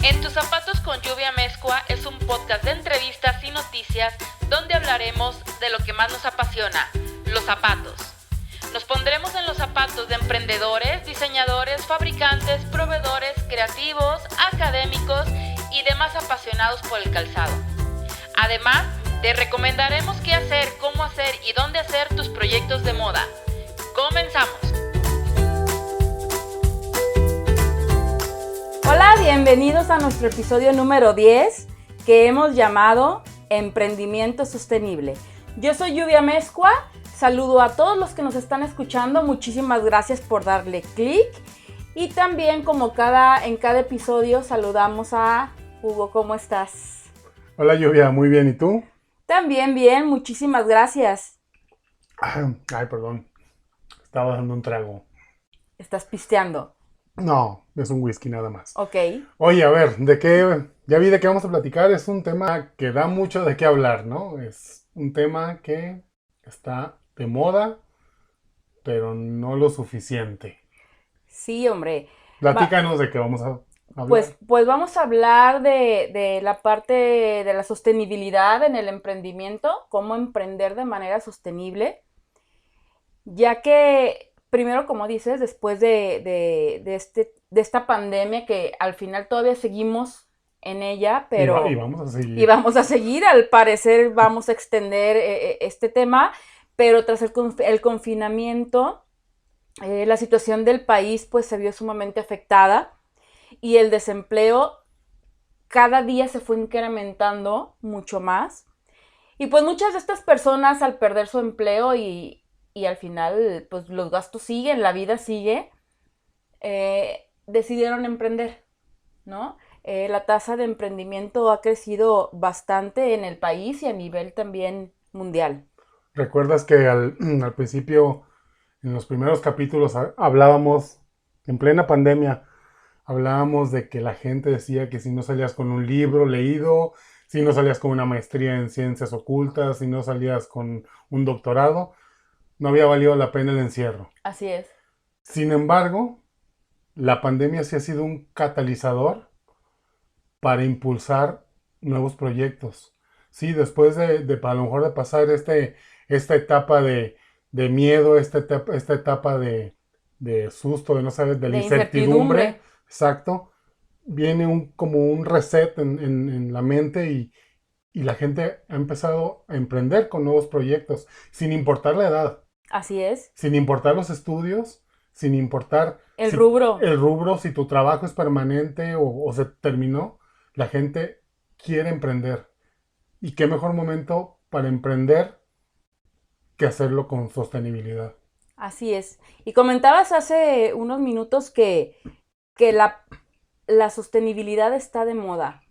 En tus zapatos con Lluvia Mezcua es un podcast de entrevistas y noticias donde hablaremos de lo que más nos apasiona, los zapatos. Nos pondremos en los zapatos de emprendedores, diseñadores, fabricantes, proveedores, creativos, académicos y demás apasionados por el calzado. Además, te recomendaremos qué hacer, cómo hacer y dónde hacer tus proyectos de moda. ¡Comenzamos! Hola, bienvenidos a nuestro episodio número 10 que hemos llamado Emprendimiento Sostenible. Yo soy Lluvia Mezcua, saludo a todos los que nos están escuchando, muchísimas gracias por darle clic y también como en cada episodio saludamos a Hugo, ¿cómo estás? Hola Lluvia, muy bien, ¿y tú? También bien, muchísimas gracias. Ay, perdón, estaba dando un trago. ¿Estás pisteando? No, es un whisky nada más. Ok. Oye, a ver, ya vi de qué vamos a platicar. Es un tema que da mucho de qué hablar, ¿no? Es un tema que está de moda, pero no lo suficiente. Sí, hombre. Platícanos de qué vamos a hablar. Pues vamos a hablar de la parte de la sostenibilidad en el emprendimiento, cómo emprender de manera sostenible, ya que primero, como dices, después de esta pandemia que al final todavía seguimos en ella, pero... Y vamos a seguir. Y vamos a seguir, al parecer vamos a extender este tema, pero tras el confinamiento, la situación del país pues se vio sumamente afectada y el desempleo cada día se fue incrementando mucho más. Y pues muchas de estas personas al perder su empleo y al final pues los gastos siguen, la vida sigue, decidieron emprender, ¿no? La tasa de emprendimiento ha crecido bastante en el país y a nivel también mundial. ¿Recuerdas que al principio, en los primeros capítulos, hablábamos, en plena pandemia, hablábamos de que la gente decía que si no salías con un libro leído, si no salías con una maestría en ciencias ocultas, si no salías con un doctorado, no había valido la pena el encierro? Así es. Sin embargo, la pandemia sí ha sido un catalizador para impulsar nuevos proyectos. Sí, después de a lo mejor de pasar esta etapa de miedo, esta etapa de susto, de no saber, de la incertidumbre, exacto, viene como un reset en la mente y la gente ha empezado a emprender con nuevos proyectos, sin importar la edad. Así es. Sin importar los estudios, sin importar el rubro, si tu trabajo es permanente o se terminó, la gente quiere emprender. ¿Y qué mejor momento para emprender que hacerlo con sostenibilidad? Así es. Y comentabas hace unos minutos que la sostenibilidad está de moda.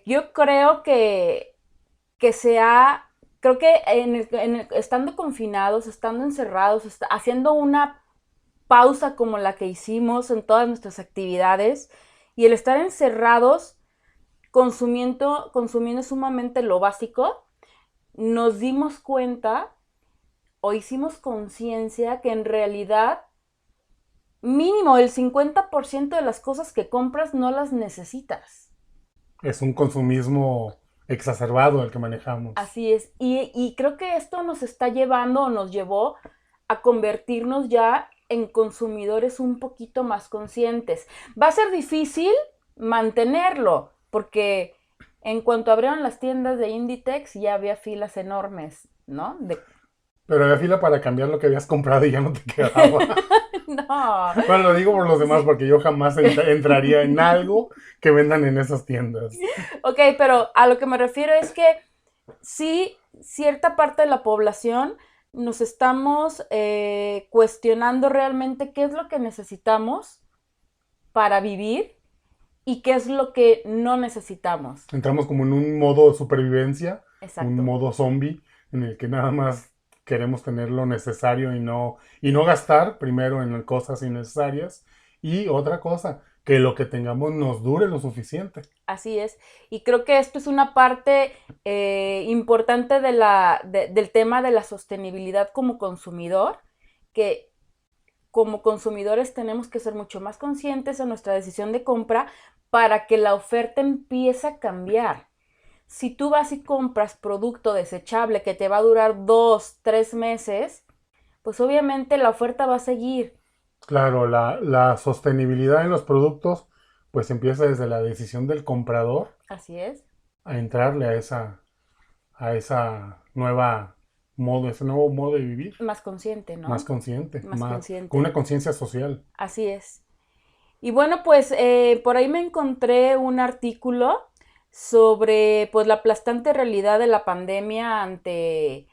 Yo creo que creo que estando confinados, estando encerrados, haciendo una pausa como la que hicimos en todas nuestras actividades y el estar encerrados consumiendo sumamente lo básico, nos dimos cuenta o hicimos conciencia que en realidad mínimo el 50% de las cosas que compras no las necesitas. Es un consumismo exacerbado el que manejamos. Así es, y creo que esto nos está llevando o nos llevó a convertirnos ya en consumidores un poquito más conscientes. Va a ser difícil mantenerlo, porque en cuanto abrieron las tiendas de Inditex ya había filas enormes, ¿no? Pero había fila para cambiar lo que habías comprado y ya no te quedaba. No. Bueno, lo digo por los demás porque yo jamás entraría en algo que vendan en esas tiendas. Ok, pero a lo que me refiero es que sí, cierta parte de la población nos estamos cuestionando realmente qué es lo que necesitamos para vivir y qué es lo que no necesitamos. Entramos como en un modo de supervivencia, Exacto. Un modo zombie en el que nada más queremos tener lo necesario y no gastar primero en cosas innecesarias. Y otra cosa, que lo que tengamos nos dure lo suficiente. Así es. Y creo que esto es una parte importante del tema de la sostenibilidad como consumidor, que como consumidores tenemos que ser mucho más conscientes en nuestra decisión de compra para que la oferta empiece a cambiar. Si tú vas y compras producto desechable que te va a durar 2, 3 meses, pues obviamente la oferta va a seguir. Claro, la sostenibilidad en los productos pues empieza desde la decisión del comprador Así es. a entrarle a esa nueva modo, ese nuevo modo de vivir, Más consciente, más ¿no? consciente, Más más, con consciente. una conciencia social. Así es. Y bueno, pues por ahí me encontré un artículo sobre pues la aplastante realidad de la pandemia ante,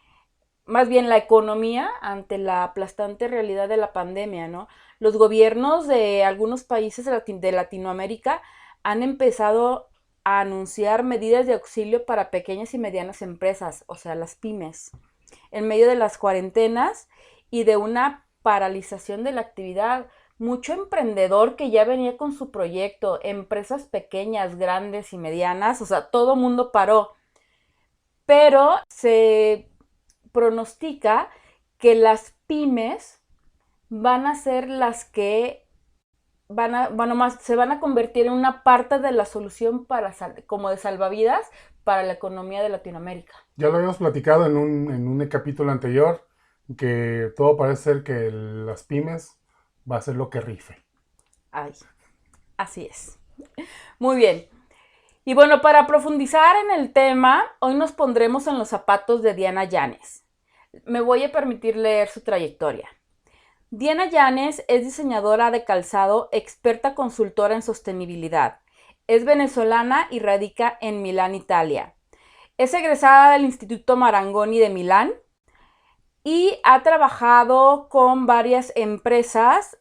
más bien la economía ante la aplastante realidad de la pandemia, ¿no? Los gobiernos de algunos países de Latinoamérica han empezado a anunciar medidas de auxilio para pequeñas y medianas empresas, o sea, las pymes, en medio de las cuarentenas y de una paralización de la actividad. Mucho emprendedor que ya venía con su proyecto, empresas pequeñas, grandes y medianas, o sea, todo mundo paró. Pero se pronostica que las pymes van a ser las que se van a convertir en una parte de la solución para como de salvavidas para la economía de Latinoamérica. Ya lo habíamos platicado en un capítulo anterior, que todo parece ser que las pymes va a ser lo que rife. Ay, así es. Muy bien. Y bueno, para profundizar en el tema, hoy nos pondremos en los zapatos de Diana Llanes. Me voy a permitir leer su trayectoria. Diana Llanes es diseñadora de calzado, experta consultora en sostenibilidad. Es venezolana y radica en Milán, Italia. Es egresada del Instituto Marangoni de Milán y ha trabajado con varias empresas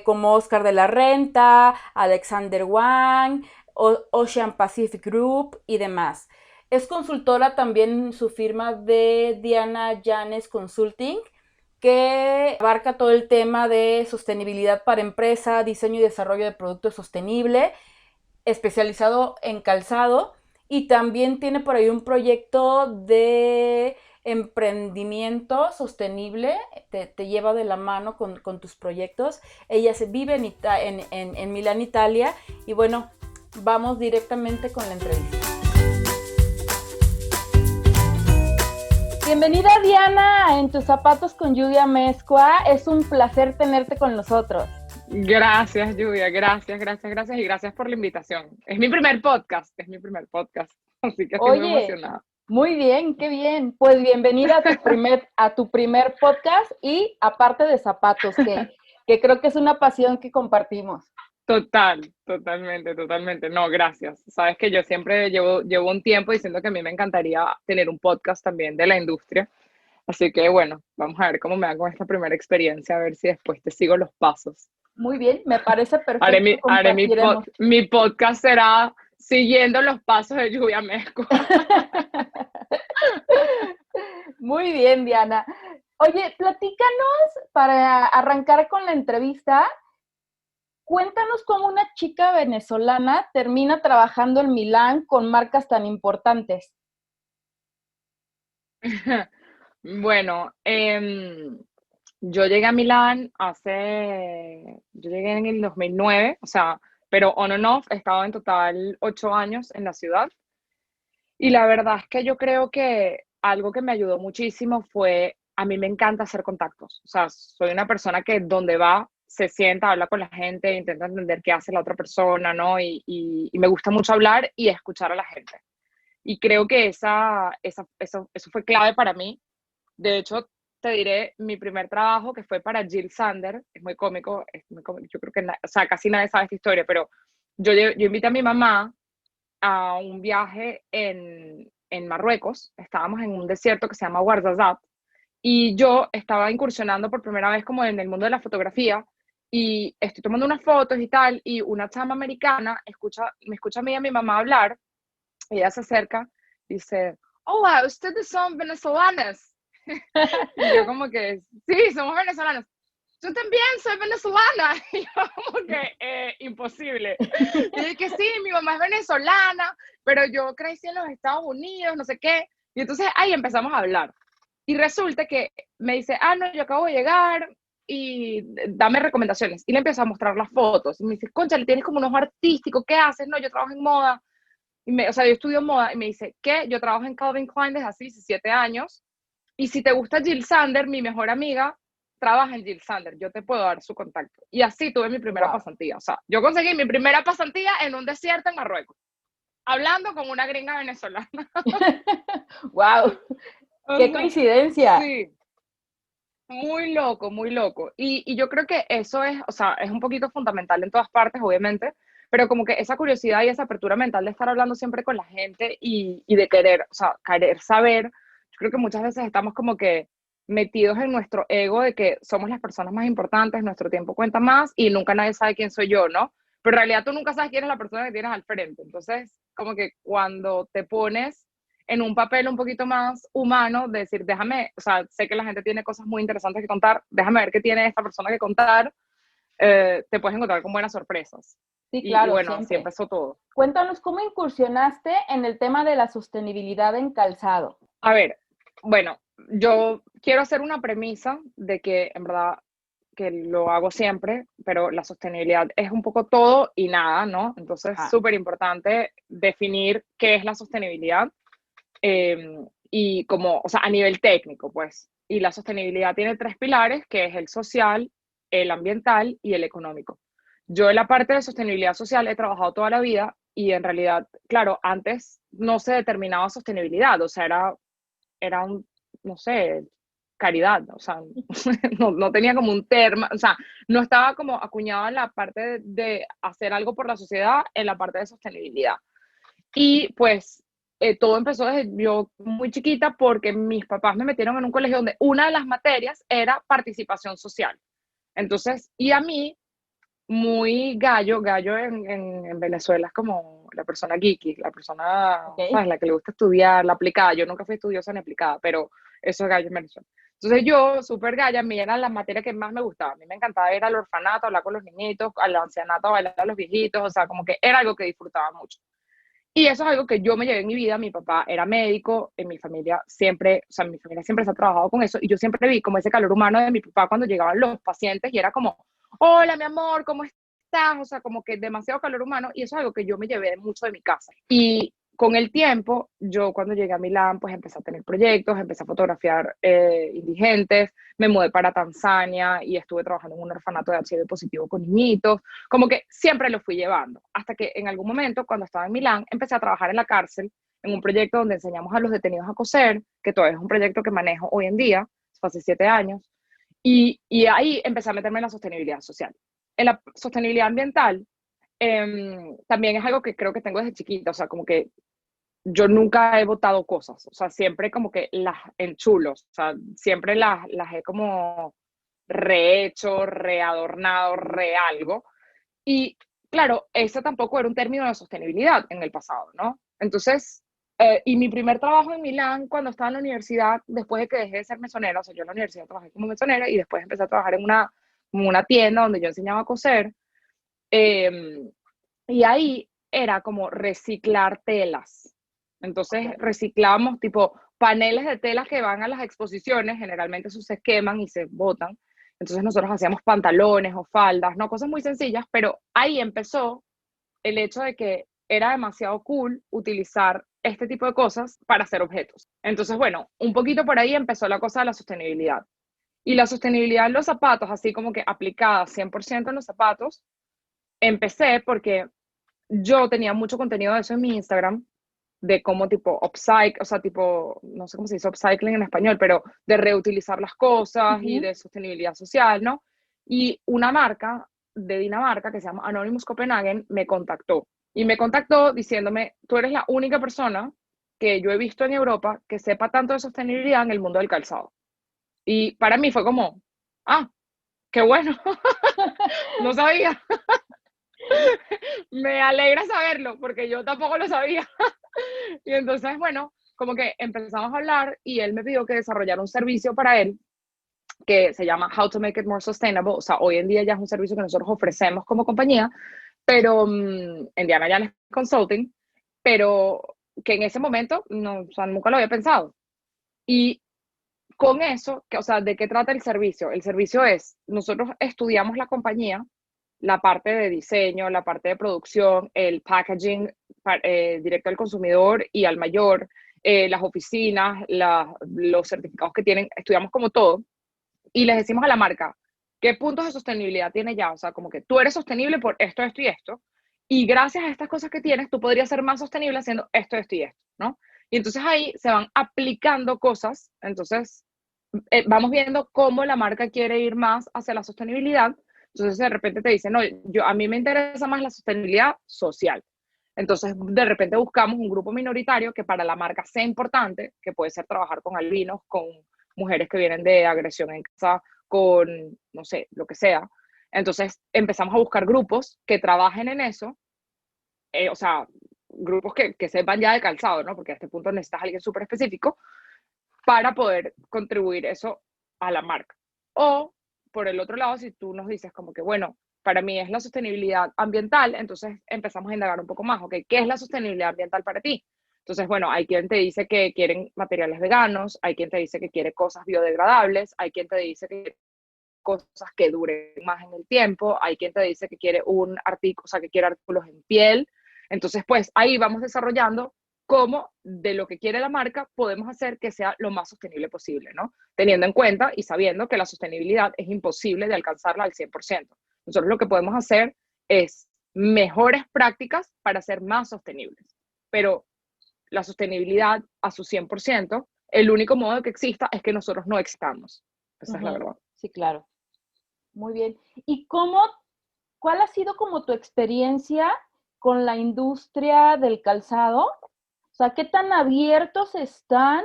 como Oscar de la Renta, Alexander Wang, Ocean Pacific Group y demás. Es consultora también en su firma de Diana Llanes Consulting, que abarca todo el tema de sostenibilidad para empresa, diseño y desarrollo de productos sostenible, especializado en calzado, y también tiene por ahí un proyecto de emprendimiento sostenible, te lleva de la mano con tus proyectos. Ella vive en Milán, Italia, y bueno, vamos directamente con la entrevista. Bienvenida Diana en Tus Zapatos con Lluvia Mezcua. Es un placer tenerte con nosotros. Gracias, Lluvia, gracias y gracias por la invitación. Es mi primer podcast, así que estoy muy Oye, emocionada. muy bien, qué bien. Pues bienvenida a tu primer podcast y aparte de zapatos, que creo que es una pasión que compartimos. Totalmente. No, gracias. Sabes que yo siempre llevo un tiempo diciendo que a mí me encantaría tener un podcast también de la industria. Así que bueno, vamos a ver cómo me va con esta primera experiencia, a ver si después te sigo los pasos. Muy bien, me parece Haré perfecto, mi, haré mi, pod- compartiremos. mi podcast será siguiendo los pasos de Lluvia Mezcua. Muy bien, Diana. Oye, platícanos para arrancar con la entrevista. Cuéntanos cómo una chica venezolana termina trabajando en Milán con marcas tan importantes. Bueno, yo llegué a Milán yo llegué en el 2009, o sea, pero on and off, he estado en total 8 años en la ciudad. Y la verdad es que yo creo que algo que me ayudó muchísimo fue, a mí me encanta hacer contactos. O sea, soy una persona que donde va, se sienta, habla con la gente, intenta entender qué hace la otra persona, ¿no? Y me gusta mucho hablar y escuchar a la gente. Y creo que eso fue clave para mí. De hecho, te diré, mi primer trabajo, que fue para Jill Sander, es muy cómico, yo creo que o sea, casi nadie sabe esta historia, pero yo invité a mi mamá a un viaje en Marruecos. Estábamos en un desierto que se llama Ouarzazate, y yo estaba incursionando por primera vez como en el mundo de la fotografía, y estoy tomando unas fotos y tal, y una chama americana me escucha a mí y a mi mamá hablar, y ella se acerca, dice, hola, ustedes son venezolanas. Y yo como que, sí, somos venezolanos. Yo también soy venezolana. Y yo como que, imposible. Y dije que sí, mi mamá es venezolana, pero yo crecí en los Estados Unidos, no sé qué. Y entonces ahí empezamos a hablar. Y resulta que me dice, no, yo acabo de llegar, y dame recomendaciones. Y le empiezo a mostrar las fotos. Y me dice, concha, le tienes como un ojo artístico, ¿qué haces? No, yo trabajo en moda. O sea, yo estudio moda. Y me dice, ¿qué? Yo trabajo en Calvin Klein desde hace 17 años. Y si te gusta Jill Sander, mi mejor amiga, trabaja en Jill Sander. Yo te puedo dar su contacto. Y así tuve mi primera Wow. pasantía. O sea, yo conseguí mi primera pasantía en un desierto en Marruecos, hablando con una gringa venezolana. Wow. O Qué sea, coincidencia. sí. Muy loco, muy loco. Y yo creo que eso es, o sea, es un poquito fundamental en todas partes, obviamente, pero como que esa curiosidad y esa apertura mental de estar hablando siempre con la gente y de querer, o sea, querer saber, yo creo que muchas veces estamos como que metidos en nuestro ego de que somos las personas más importantes, nuestro tiempo cuenta más y nunca nadie sabe quién soy yo, ¿no? Pero en realidad tú nunca sabes quién es la persona que tienes al frente. Entonces, como que cuando te pones en un papel un poquito más humano, de decir, déjame, o sea, sé que la gente tiene cosas muy interesantes que contar, déjame ver qué tiene esta persona que contar, te puedes encontrar con buenas sorpresas. Sí, Y claro, bueno, así siempre. empezó todo. Cuéntanos cómo incursionaste en el tema de la sostenibilidad en calzado. A ver, bueno, yo quiero hacer una premisa de que en verdad que lo hago siempre, pero la sostenibilidad es un poco todo y nada, ¿no? Entonces, Ajá. súper importante definir qué es la sostenibilidad eh, y como, o sea, a nivel técnico, pues. Y la sostenibilidad tiene tres pilares, que es el social, el ambiental y el económico. Yo en la parte de sostenibilidad social he trabajado toda la vida y en realidad, claro, antes no se determinaba sostenibilidad, o sea, era un, no sé, caridad, o sea, no tenía como un termo, o sea, no estaba como acuñada en la parte de hacer algo por la sociedad en la parte de sostenibilidad. Y pues todo empezó desde yo muy chiquita porque mis papás me metieron en un colegio donde una de las materias era participación social. Entonces, y a mí, muy gallo en Venezuela es como la persona geeky, la persona, Ok. ¿sabes? La que le gusta estudiar, la aplicada. Yo nunca fui estudiosa ni aplicada, pero eso es gallo en Venezuela. Entonces yo, súper galla, a mí era la materia que más me gustaba. A mí me encantaba ir al orfanato, hablar con los niñitos, al ancianato, bailar a los viejitos, o sea, como que era algo que disfrutaba mucho. Y eso es algo que yo me llevé en mi vida. Mi papá era médico, en mi familia siempre, o sea, mi familia siempre se ha trabajado con eso. Y yo siempre vi como ese calor humano de mi papá cuando llegaban los pacientes y era como, hola, mi amor, ¿cómo estás? O sea, como que demasiado calor humano. Y eso es algo que yo me llevé mucho de mi casa. Y con el tiempo, yo cuando llegué a Milán, pues empecé a tener proyectos, empecé a fotografiar indigentes, me mudé para Tanzania y estuve trabajando en un orfanato de HIV positivo con niñitos, como que siempre lo fui llevando, hasta que en algún momento, cuando estaba en Milán, empecé a trabajar en la cárcel, en un proyecto donde enseñamos a los detenidos a coser, que todavía es un proyecto que manejo hoy en día, hace 7 años, y ahí empecé a meterme en la sostenibilidad social. En la sostenibilidad ambiental, también es algo que creo que tengo desde chiquita, o sea, como que yo nunca he votado cosas, o sea, siempre como que las enchulos, o sea, siempre las he como rehecho, readornado, realgo. Y claro, eso tampoco era un término de sostenibilidad en el pasado, ¿no? Entonces, y mi primer trabajo en Milán, cuando estaba en la universidad, después de que dejé de ser mesonera, o sea, yo en la universidad trabajé como mesonera y después empecé a trabajar en una tienda donde yo enseñaba a coser, eh, y ahí era como reciclar telas. Entonces Ok. reciclábamos tipo paneles de telas que van a las exposiciones, generalmente esos se queman y se botan. Entonces nosotros hacíamos pantalones o faldas, no cosas muy sencillas, pero ahí empezó el hecho de que era demasiado cool utilizar este tipo de cosas para hacer objetos. Entonces, bueno, un poquito por ahí empezó la cosa de la sostenibilidad. Y la sostenibilidad en los zapatos, así como que aplicada 100% en los zapatos, empecé porque yo tenía mucho contenido de eso en mi Instagram, de cómo tipo upcycle, o sea, tipo, no sé cómo se dice upcycling en español, pero de reutilizar las cosas y Ujú. de sostenibilidad social, ¿no? Y una marca de Dinamarca que se llama Anonymous Copenhagen me contactó. Y me contactó diciéndome, tú eres la única persona que yo he visto en Europa que sepa tanto de sostenibilidad en el mundo del calzado. Y para mí fue como, ah, qué bueno, no sabía. Me alegra saberlo, porque yo tampoco lo sabía. Y entonces, bueno, como que empezamos a hablar y él me pidió que desarrollara un servicio para él que se llama How to Make It More Sustainable. O sea, hoy en día ya es un servicio que nosotros ofrecemos como compañía, pero en Diana Yanes Consulting, pero que en ese momento no, o sea, nunca lo había pensado. Y con eso, o sea, ¿de qué trata el servicio? El servicio es, nosotros estudiamos la compañía, la parte de diseño, la parte de producción, el packaging directo al consumidor y al mayor, las oficinas, los certificados que tienen, estudiamos como todo y les decimos a la marca qué puntos de sostenibilidad tiene ya, o sea, como que tú eres sostenible por esto, esto y esto, y gracias a estas cosas que tienes, tú podrías ser más sostenible haciendo esto, esto y esto, ¿no? Y entonces ahí se van aplicando cosas, entonces vamos viendo cómo la marca quiere ir más hacia la sostenibilidad. Entonces de repente te dicen, no, a mí me interesa más la sostenibilidad social. Entonces de repente buscamos un grupo minoritario que para la marca sea importante, que puede ser trabajar con albinos, con mujeres que vienen de agresión en casa, con, no sé, lo que sea. Entonces empezamos a buscar grupos que trabajen en eso, o sea, grupos que sepan ya de calzado, ¿no? Porque a este punto necesitas a alguien súper específico, para poder contribuir eso a la marca. O, por el otro lado, si tú nos dices como que, bueno, para mí es la sostenibilidad ambiental, entonces empezamos a indagar un poco más, ¿ok? ¿Qué es la sostenibilidad ambiental para ti? Entonces, bueno, hay quien te dice que quieren materiales veganos, hay quien te dice que quiere cosas biodegradables, hay quien te dice que quiere cosas que duren más en el tiempo, hay quien te dice que quiere un artículo, o sea, que quiere artículos en piel. Entonces, pues ahí vamos desarrollando cómo de lo que quiere la marca podemos hacer que sea lo más sostenible posible, ¿no? Teniendo en cuenta y sabiendo que la sostenibilidad es imposible de alcanzarla al 100%. Nosotros lo que podemos hacer es mejores prácticas para ser más sostenibles, pero la sostenibilidad a su 100%, el único modo de que exista es que nosotros no existamos. Esa es la verdad. Sí, claro. Muy bien. ¿Y cuál ha sido como tu experiencia con la industria del calzado? O sea, ¿qué tan abiertos están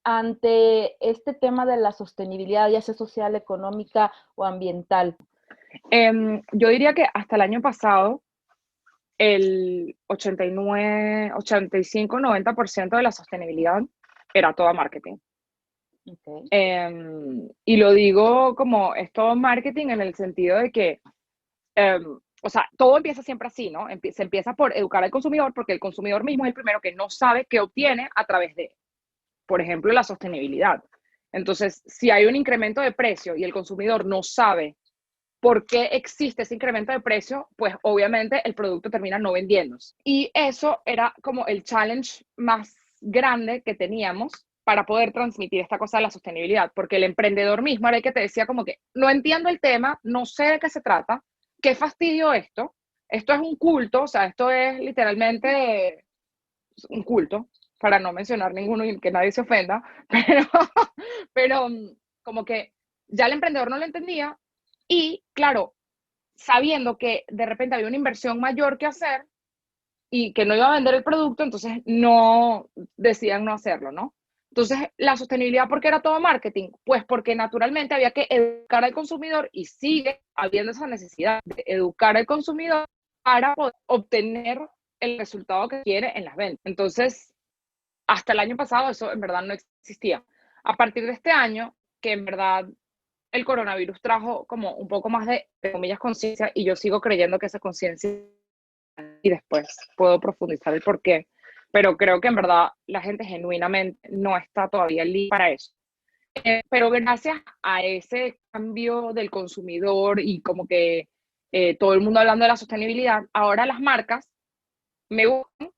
ante este tema de la sostenibilidad, ya sea social, económica o ambiental? Yo diría que hasta el año pasado, el 89, 85, 90% de la sostenibilidad era todo marketing. Okay. Y lo digo como es todo marketing en el sentido de que, o sea, todo empieza siempre así, ¿no? Se empieza por educar al consumidor, porque el consumidor mismo es el primero que no sabe qué obtiene a través de, por ejemplo, la sostenibilidad. Entonces, si hay un incremento de precio y el consumidor no sabe por qué existe ese incremento de precio, pues obviamente el producto termina no vendiéndose. Y eso era como el challenge más grande que teníamos para poder transmitir esta cosa de la sostenibilidad, porque el emprendedor mismo era el que te decía como que no entiendo el tema, no sé de qué se trata, qué fastidio esto es un culto, o sea, esto es literalmente un culto, para no mencionar ninguno y que nadie se ofenda, pero como que ya el emprendedor no lo entendía y claro, sabiendo que de repente había una inversión mayor que hacer y que no iba a vender el producto, entonces no decían no hacerlo, ¿no? Entonces, la sostenibilidad, ¿por qué era todo marketing? Pues porque naturalmente había que educar al consumidor y sigue habiendo esa necesidad de educar al consumidor para poder obtener el resultado que quiere en las ventas. Entonces, hasta el año pasado eso en verdad no existía. A partir de este año, que en verdad el coronavirus trajo como un poco más de comillas, conciencia, y yo sigo creyendo que esa conciencia, y después puedo profundizar el por qué, pero creo que en verdad la gente genuinamente no está todavía lista para eso. Pero gracias a ese cambio del consumidor y como que todo el mundo hablando de la sostenibilidad, ahora las marcas me buscan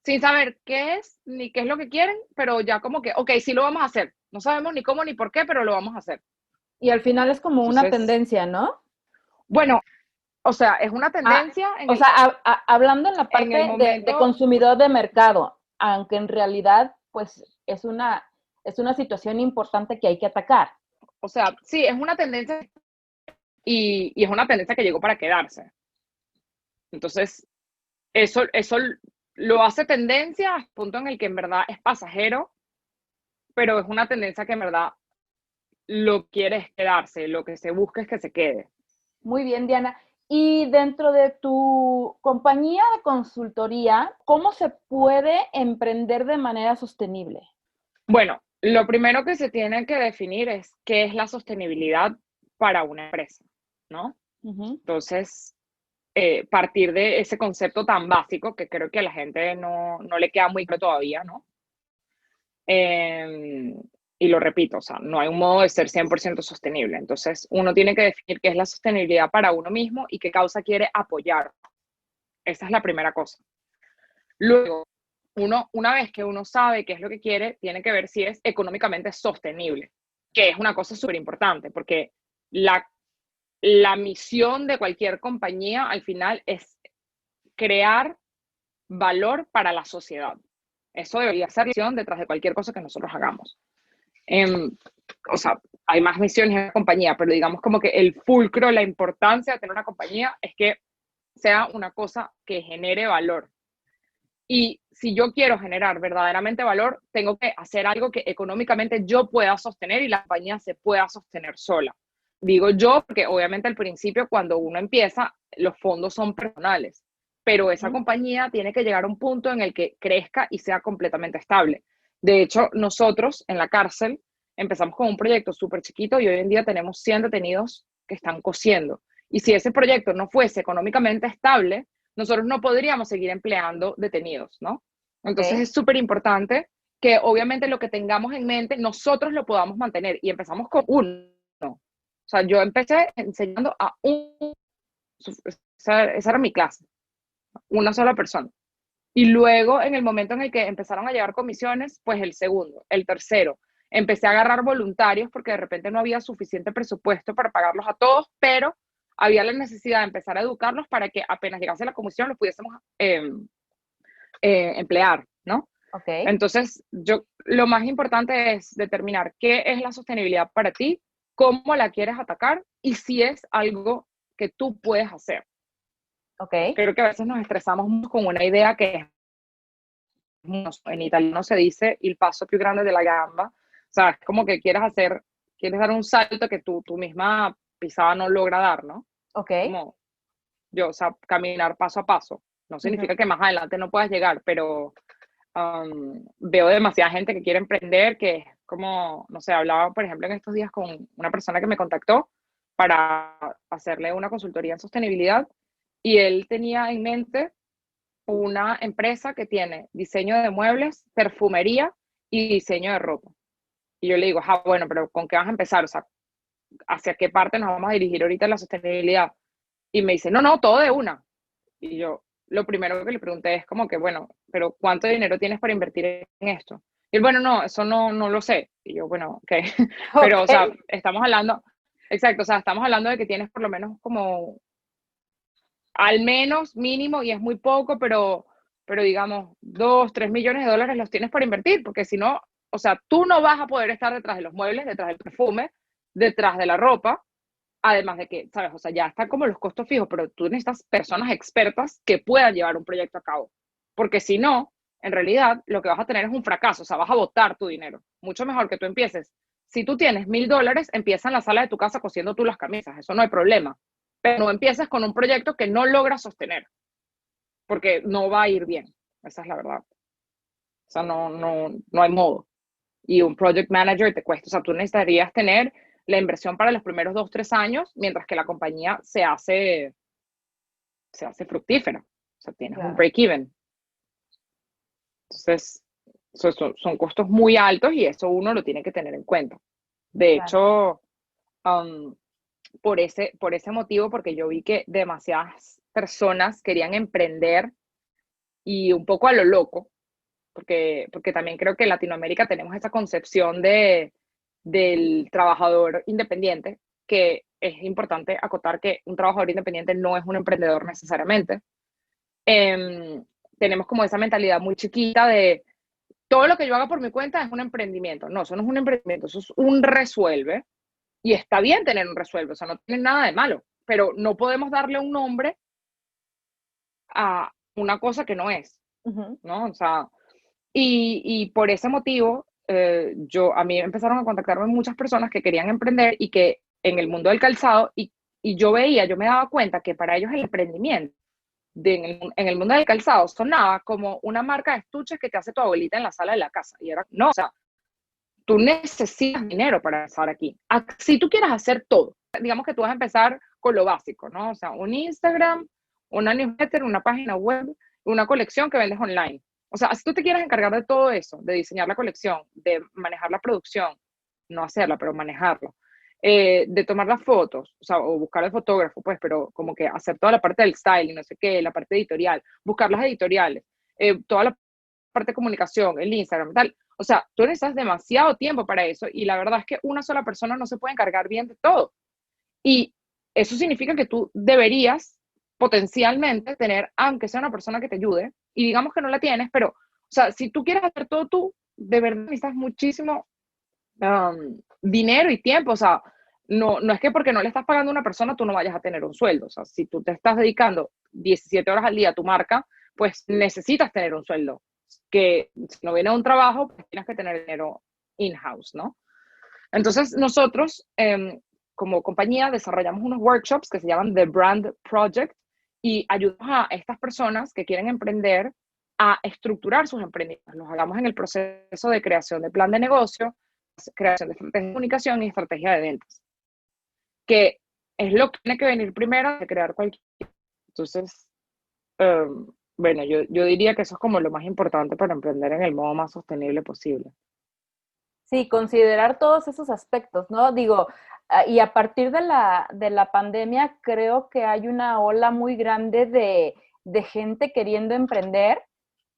sin saber qué es ni qué es lo que quieren, pero ya como que, ok, sí lo vamos a hacer. No sabemos ni cómo ni por qué, pero lo vamos a hacer. Y al final es como una Entonces, tendencia, ¿no? bueno, o sea, es una Ah, tendencia o sea, hablando en la en el parte de momento, consumidor de mercado, aunque en realidad, pues, es una situación importante que hay que atacar. o sea, sí, es una tendencia y es una tendencia que llegó para quedarse. Entonces, eso lo hace tendencia al punto en el que en verdad es pasajero, pero es una tendencia que en verdad lo quiere es quedarse, lo que se busca es que se quede. Muy bien, Diana. Y dentro de tu compañía de consultoría, ¿cómo se puede emprender de manera sostenible? Bueno, lo primero que se tiene que definir es qué es la sostenibilidad para una empresa, ¿no? Ujú. Entonces, partir de ese concepto tan básico que creo que a la gente no le queda muy claro todavía, ¿no? Y lo repito, o sea, no hay un modo de ser 100% sostenible. Entonces, uno tiene que definir qué es la sostenibilidad para uno mismo y qué causa quiere apoyar. Esa es la primera cosa. Luego, una vez que uno sabe qué es lo que quiere, tiene que ver si es económicamente sostenible, que es una cosa súper importante, porque la misión de cualquier compañía al final es crear valor para la sociedad. Eso debería ser la misión detrás de cualquier cosa que nosotros hagamos. O sea, hay más misiones en la compañía, pero digamos como que el fulcro, la importancia de tener una compañía es que sea una cosa que genere valor. Y si yo quiero generar verdaderamente valor, tengo que hacer algo que económicamente yo pueda sostener y la compañía se pueda sostener sola. Digo yo, porque obviamente al principio cuando uno empieza, los fondos son personales, pero esa compañía tiene que llegar a un punto en el que crezca y sea completamente estable. De hecho, nosotros en la cárcel empezamos con un proyecto súper chiquito y hoy en día tenemos 100 detenidos que están cosiendo. Y si ese proyecto no fuese económicamente estable, nosotros no podríamos seguir empleando detenidos, ¿no? Entonces Ok. es súper importante que obviamente lo que tengamos en mente, nosotros lo podamos mantener. Y empezamos con uno. O sea, yo empecé enseñando a esa era mi clase, una sola persona. Y luego, en el momento en el que empezaron a llegar comisiones, pues el segundo, el tercero. Empecé a agarrar voluntarios porque de repente no había suficiente presupuesto para pagarlos a todos, pero había la necesidad de empezar a educarlos para que apenas llegase la comisión los pudiésemos emplear, ¿no? Ok. Entonces, lo más importante es determinar qué es la sostenibilidad para ti, cómo la quieres atacar y si es algo que tú puedes hacer. Ok. Creo que a veces nos estresamos mucho con una idea que es, en italiano se dice il paso più grande de la gamba, o sea, es como que quieres dar un salto que tu misma pisada no logra dar, ¿no? Ok. Como o sea, caminar paso a paso. No significa que más adelante no puedas llegar, pero veo demasiada gente que quiere emprender, que es como, no sé, hablaba, por ejemplo, en estos días con una persona que me contactó para hacerle una consultoría en sostenibilidad y él tenía en mente una empresa que tiene diseño de muebles, perfumería y diseño de ropa. Y yo le digo, ah, bueno, pero ¿con qué vas a empezar? O sea, ¿hacia qué parte nos vamos a dirigir ahorita en la sostenibilidad? Y me dice, no, no, todo de una. Y yo, lo primero que le pregunté es como que, bueno, pero ¿cuánto dinero tienes para invertir en esto? Y él, bueno, no, eso no lo sé. Y yo, bueno, ok. Pero, o Ok. sea, estamos hablando, exacto, o sea, estamos hablando de que tienes por lo menos como, al menos mínimo, y es muy poco, pero digamos, 2, 3 millones de dólares los tienes para invertir, porque si no, o sea, tú no vas a poder estar detrás de los muebles, detrás del perfume, detrás de la ropa, además de que, ¿sabes? O sea, ya están como los costos fijos, pero tú necesitas personas expertas que puedan llevar un proyecto a cabo. Porque si no, en realidad, lo que vas a tener es un fracaso, o sea, vas a botar tu dinero. Mucho mejor que tú empieces. Si tú tienes $1,000, empieza en la sala de tu casa cosiendo tú las camisas, eso no hay problema. Pero no empieces con un proyecto que no logras sostener, porque no va a ir bien. Esa es la verdad. O sea, no hay modo. Y un project manager te cuesta, o sea, tú necesitarías tener la inversión para los primeros 2, 3 años, mientras que la compañía se hace fructífera. O sea, tienes un Claro. break-even. Entonces, son costos muy altos y eso uno lo tiene que tener en cuenta. De Claro. hecho, um, por ese motivo, porque yo vi que demasiadas personas querían emprender y un poco a lo loco, porque también creo que en Latinoamérica tenemos esa concepción del trabajador independiente, que es importante acotar que un trabajador independiente no es un emprendedor necesariamente. Em, Tenemos como esa mentalidad muy chiquita de todo lo que yo haga por mi cuenta es un emprendimiento. No, eso no es un emprendimiento, eso es un resuelve. Y está bien tener un resuelve, o sea, no tiene nada de malo, pero no podemos darle un nombre a una cosa que no es, Ujú. ¿no? O sea, y por ese motivo, a mí empezaron a contactarme muchas personas que querían emprender y que en el mundo del calzado, y yo me daba cuenta que para ellos el emprendimiento en el mundo del calzado sonaba como una marca de estuches que te hace tu abuelita en la sala de la casa. Y era, no, o sea, tú necesitas dinero para empezar aquí. Si tú quieres hacer todo, digamos que tú vas a empezar con lo básico, ¿no? O sea, un Instagram, una newsletter, una página web, una colección que vendes online. O sea, si tú te quieres encargar de todo eso, de diseñar la colección, de manejar la producción, no hacerla, pero manejarla. De tomar las fotos, o sea, o buscar el fotógrafo, pues, pero como que hacer toda la parte del styling, no sé qué, la parte editorial, buscar las editoriales, toda la parte de comunicación, el Instagram, tal. O sea, tú necesitas demasiado tiempo para eso y la verdad es que una sola persona no se puede encargar bien de todo. Y eso significa que tú deberías potencialmente tener, aunque sea una persona que te ayude, y digamos que no la tienes, pero, o sea, si tú quieres hacer todo tú, de verdad necesitas muchísimo dinero y tiempo. O sea, no es que porque no le estás pagando a una persona tú no vayas a tener un sueldo. O sea, si tú te estás dedicando 17 horas al día a tu marca, pues necesitas tener un sueldo. Que si no viene de un trabajo, pues tienes que tener dinero in-house, ¿no? Entonces, nosotros, como compañía, desarrollamos unos workshops que se llaman The Brand Project y ayudamos a estas personas que quieren emprender a estructurar sus emprendimientos. Los hagamos en el proceso de creación de plan de negocio, creación de estrategia de comunicación y estrategia de ventas, que es lo que tiene que venir primero de crear cualquier. Entonces, bueno, yo diría que eso es como lo más importante para emprender en el modo más sostenible posible. Sí, considerar todos esos aspectos, ¿no? Digo, y a partir de la pandemia creo que hay una ola muy grande de gente queriendo emprender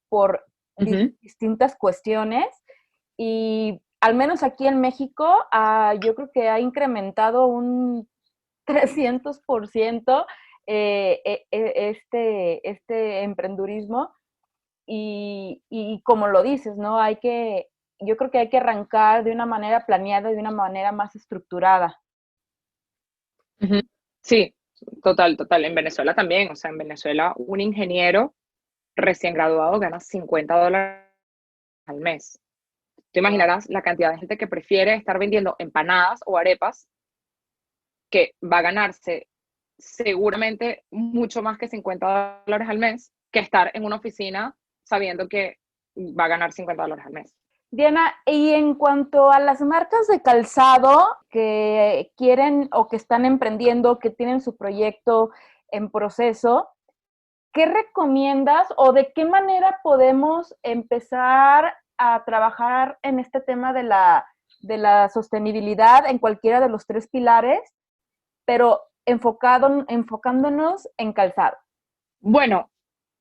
por Ujú. distintas cuestiones y al menos aquí en México yo creo que ha incrementado un 300% este emprendurismo y como lo dices, ¿no? Yo creo que hay que arrancar de una manera planeada, de una manera más estructurada. Ujú. Sí, total, total. En Venezuela también, o sea, en Venezuela un ingeniero recién graduado gana $50 al mes. Te Wow. imaginarás la cantidad de gente que prefiere estar vendiendo empanadas o arepas, que va a ganarse seguramente mucho más que $50 al mes, que estar en una oficina sabiendo que va a ganar $50 al mes. Diana, y en cuanto a las marcas de calzado que quieren o que están emprendiendo, que tienen su proyecto en proceso, ¿qué recomiendas o de qué manera podemos empezar a trabajar en este tema de la sostenibilidad en cualquiera de los tres pilares, pero enfocándonos en calzado? Bueno,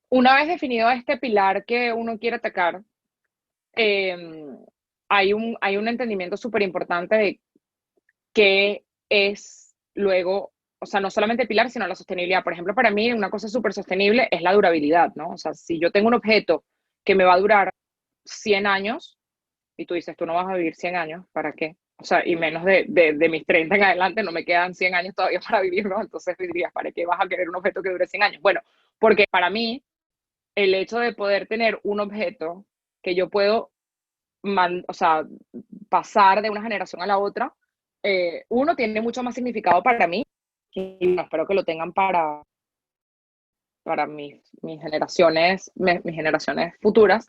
una vez definido este pilar que uno quiere atacar, eh, hay un entendimiento súper importante de qué es luego, o sea, no solamente el pilar, sino la sostenibilidad. Por ejemplo, para mí una cosa súper sostenible es la durabilidad, ¿no? O sea, si yo tengo un objeto que me va a durar 100 años, y tú dices, tú no vas a vivir 100 años, ¿para qué? O sea, y menos de mis 30 en adelante, no me quedan 100 años todavía para vivir, ¿no? Entonces dirías, ¿para qué vas a querer un objeto que dure 100 años? Bueno, porque para mí, el hecho de poder tener un objeto que yo puedo, o sea, pasar de una generación a la otra, uno tiene mucho más significado para mí y espero que lo tengan para mis generaciones futuras.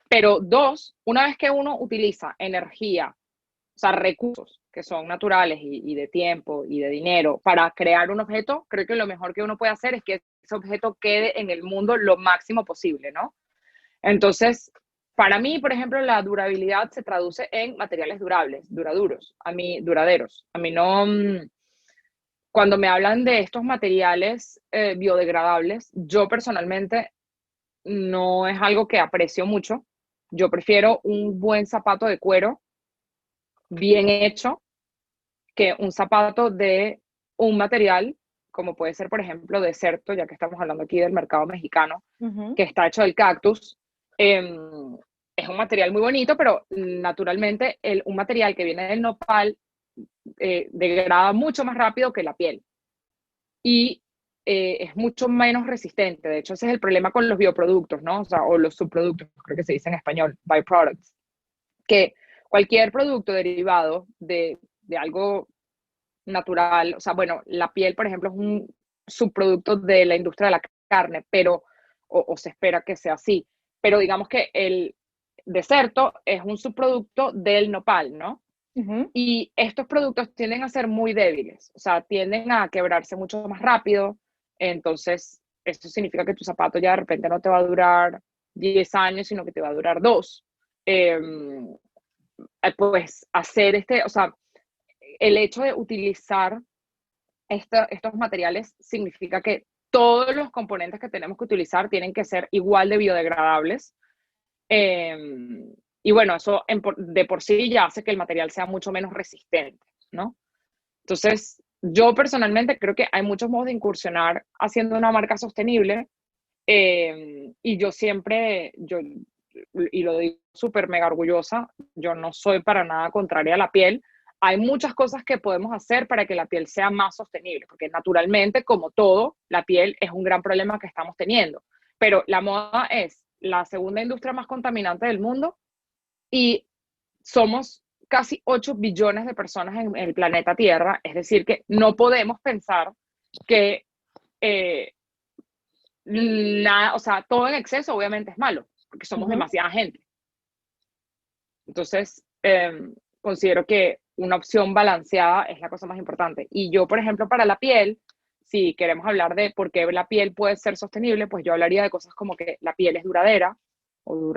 Pero dos, una vez que uno utiliza energía, o sea, recursos que son naturales y de tiempo y de dinero para crear un objeto, creo que lo mejor que uno puede hacer es que ese objeto quede en el mundo lo máximo posible, ¿no? Entonces, para mí, por ejemplo, la durabilidad se traduce en materiales durables, duraderos. A mí no, cuando me hablan de estos materiales biodegradables, yo personalmente no es algo que aprecio mucho. Yo prefiero un buen zapato de cuero bien hecho que un zapato de un material, como puede ser, por ejemplo, Deserto, ya que estamos hablando aquí del mercado mexicano, Uh-huh. que está hecho del cactus. Eh, es un material muy bonito, pero naturalmente un material que viene del nopal degrada mucho más rápido que la piel y es mucho menos resistente. De hecho, ese es el problema con los bioproductos, ¿no? O sea, o los subproductos, creo que se dice en español, byproducts, que cualquier producto derivado de algo natural, o sea, bueno, la piel, por ejemplo, es un subproducto de la industria de la carne, pero, o se espera que sea así, pero digamos que el deserto es un subproducto del nopal, ¿no? Uh-huh. Y estos productos tienden a ser muy débiles, o sea, tienden a quebrarse mucho más rápido, entonces eso significa que tu zapato ya de repente no te va a durar 10 años, sino que te va a durar 2. pues hacer o sea, el hecho de utilizar estos materiales significa que todos los componentes que tenemos que utilizar tienen que ser igual de biodegradables. Y bueno, eso de por sí ya hace que el material sea mucho menos resistente, ¿no? Entonces, yo personalmente creo que hay muchos modos de incursionar haciendo una marca sostenible. Y yo siempre, y lo digo súper mega orgullosa, yo no soy para nada contraria a la piel. Hay muchas cosas que podemos hacer para que la piel sea más sostenible, porque naturalmente, como todo, la piel es un gran problema que estamos teniendo. Pero la moda es la segunda industria más contaminante del mundo y somos casi 8 billones de personas en el planeta Tierra. Es decir, que no podemos pensar que nada, o sea, todo en exceso obviamente es malo, porque somos demasiada gente. Entonces, considero que una opción balanceada es la cosa más importante. Y yo, por ejemplo, para la piel, si queremos hablar de por qué la piel puede ser sostenible, pues yo hablaría de cosas como que la piel es duradera, o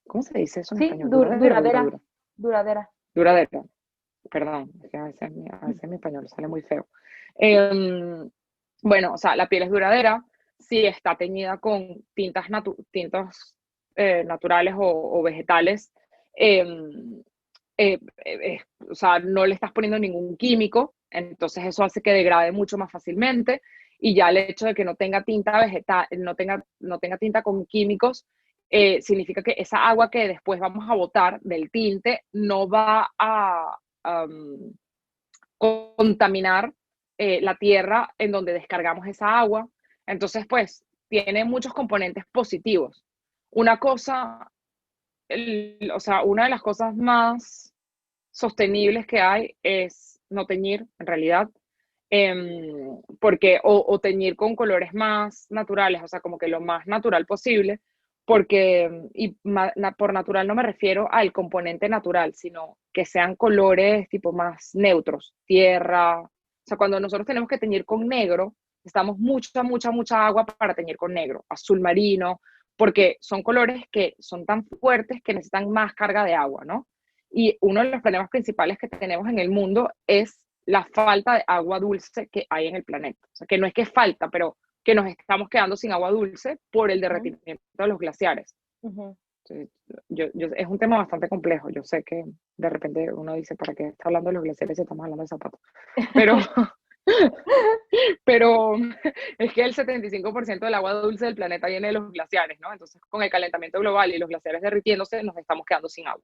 ¿cómo se dice eso en Sí, español? ¿Duradera o duradera, duradura? duradera. Duradera. Perdón, es que a veces mi español sale muy feo. Bueno, o sea, la piel es duradera si está teñida con tintas naturales o vegetales. O sea, no le estás poniendo ningún químico, entonces eso hace que degrade mucho más fácilmente. Y ya el hecho de que no tenga tinta vegetal, no tenga tinta con químicos, significa que esa agua que después vamos a botar del tinte no va a contaminar la tierra en donde descargamos esa agua. Entonces, pues, tiene muchos componentes positivos. Una cosa, o sea, una de las cosas más sostenibles que hay es no teñir, en realidad, porque, o teñir con colores más naturales, o sea, como que lo más natural posible, porque, y por natural no me refiero al componente natural, sino que sean colores tipo más neutros, tierra, o sea, cuando nosotros tenemos que teñir con negro, necesitamos mucha agua para teñir con negro, azul marino, porque son colores que son tan fuertes que necesitan más carga de agua, ¿no? Y uno de los problemas principales que tenemos en el mundo es la falta de agua dulce que hay en el planeta. O sea, que no es que falta, pero que nos estamos quedando sin agua dulce por el derretimiento de los glaciares. Entonces, es un tema bastante complejo. Yo sé que de repente uno dice, ¿para qué está hablando de los glaciares si estamos hablando de zapatos? Pero, pero es que el 75% del agua dulce del planeta viene de los glaciares, ¿no? Entonces, con el calentamiento global y los glaciares derritiéndose, nos estamos quedando sin agua.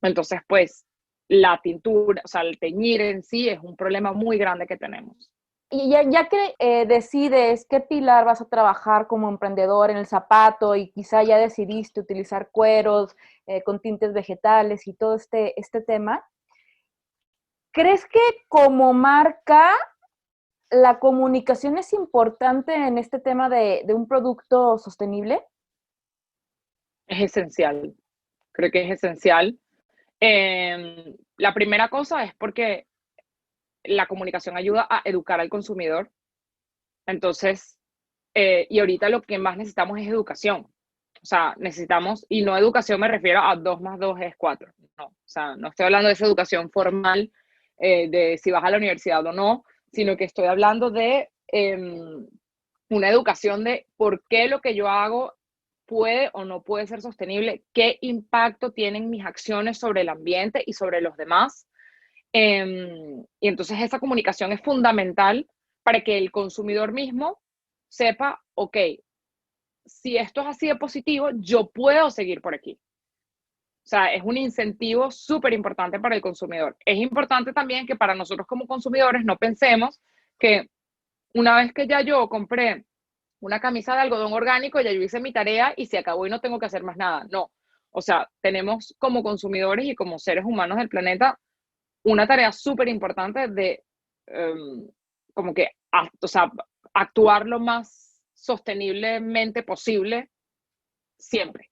Entonces, pues, la tintura, o sea, el teñir en sí es un problema muy grande que tenemos. Y ya que decides qué pilar vas a trabajar como emprendedor en el zapato y quizá ya decidiste utilizar cueros con tintes vegetales y todo este tema, ¿crees que como marca la comunicación es importante en este tema de un producto sostenible? Es esencial, creo que es esencial. La primera cosa es porque la comunicación ayuda a educar al consumidor. Entonces, y ahorita lo que más necesitamos es educación. O sea, necesitamos, y no educación me refiero a 2 más 2 es 4. No, o sea, no estoy hablando de esa educación formal de si vas a la universidad o no, sino que estoy hablando de una educación de por qué lo que yo hago puede o no puede ser sostenible, qué impacto tienen mis acciones sobre el ambiente y sobre los demás. Y entonces esa comunicación es fundamental para que el consumidor mismo sepa, ok, si esto es así de positivo, yo puedo seguir por aquí. O sea, es un incentivo súper importante para el consumidor. Es importante también que para nosotros como consumidores no pensemos que una vez que ya yo compré una camisa de algodón orgánico, ya yo hice mi tarea y se acabó y no tengo que hacer más nada. No. O sea, tenemos como consumidores y como seres humanos del planeta una tarea súper importante de como que, o sea, actuar lo más sosteniblemente posible siempre.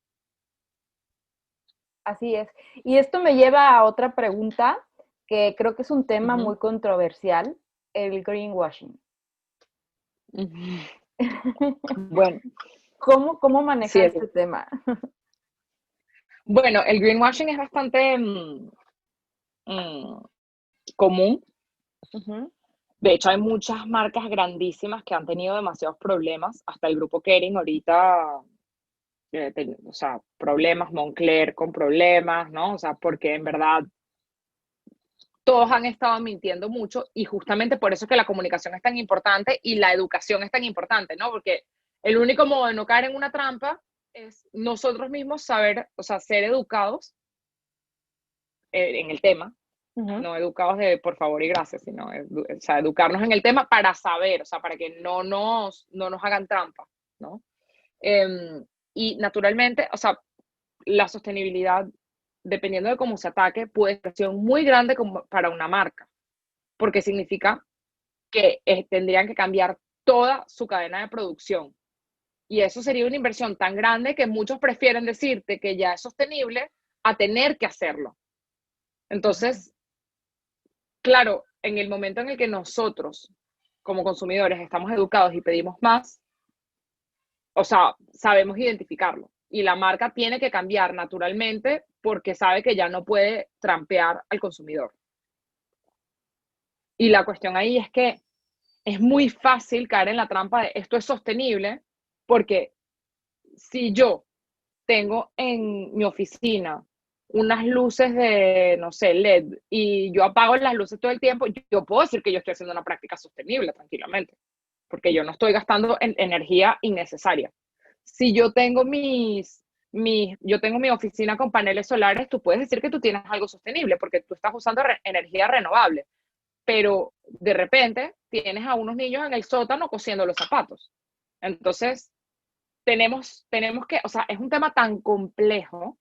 Así es. Y esto me lleva a otra pregunta que creo que es un tema muy controversial, el greenwashing. Bueno, ¿Cómo manejar sí, este tema? Bueno, el greenwashing es bastante mm, común. Ujú. De hecho, hay muchas marcas grandísimas que han tenido demasiados problemas, hasta el grupo Kering ahorita, o sea, problemas, Moncler con problemas, ¿no? O sea, porque en verdad todos han estado mintiendo mucho y justamente por eso es que la comunicación es tan importante y la educación es tan importante, ¿no? Porque el único modo de no caer en una trampa es nosotros mismos saber, o sea, ser educados en el tema, Ujú. no educados de por favor y gracias, sino o sea, educarnos en el tema para saber, o sea, para que no nos hagan trampa, ¿no? Eh, y naturalmente, o sea, la sostenibilidad, dependiendo de cómo se ataque, puede ser muy grande como para una marca, porque significa que tendrían que cambiar toda su cadena de producción. Y eso sería una inversión tan grande que muchos prefieren decirte que ya es sostenible a tener que hacerlo. Entonces, claro, en el momento en el que nosotros, como consumidores, estamos educados y pedimos más, o sea, sabemos identificarlo. Y la marca tiene que cambiar naturalmente porque sabe que ya no puede trampear al consumidor. Y la cuestión ahí es que es muy fácil caer en la trampa de esto es sostenible porque si yo tengo en mi oficina unas luces de, no sé, LED y yo apago las luces todo el tiempo, yo puedo decir que yo estoy haciendo una práctica sostenible tranquilamente, porque yo no estoy gastando en energía innecesaria. Si yo tengo yo tengo mi oficina con paneles solares, tú puedes decir que tú tienes algo sostenible porque tú estás usando energía renovable, pero de repente tienes a unos niños en el sótano cosiendo los zapatos. Entonces, tenemos que, o sea, es un tema tan complejo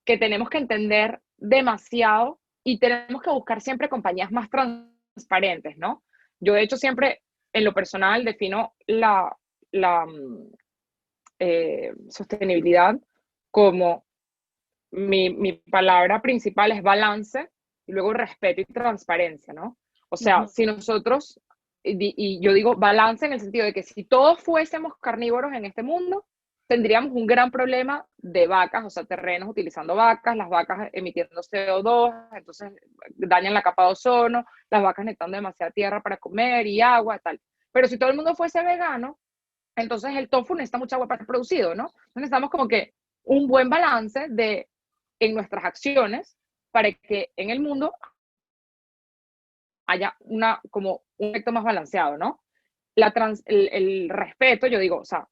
que tenemos que entender demasiado y tenemos que buscar siempre compañías más transparentes, ¿no? Yo, de hecho, siempre en lo personal defino la sostenibilidad como mi palabra principal es balance y luego respeto y transparencia, ¿no? O sea, Ujú. si nosotros, y yo digo balance en el sentido de que si todos fuésemos carnívoros en este mundo, tendríamos un gran problema de vacas, o sea, terrenos utilizando vacas, las vacas emitiendo CO2, entonces dañan la capa de ozono, las vacas necesitando demasiada tierra para comer y agua, tal. Pero si todo el mundo fuese vegano, entonces el tofu necesita mucha agua para ser producido, ¿no? Entonces necesitamos como que un buen balance en nuestras acciones para que en el mundo haya como un efecto más balanceado, ¿no? El respeto, yo digo, o sea,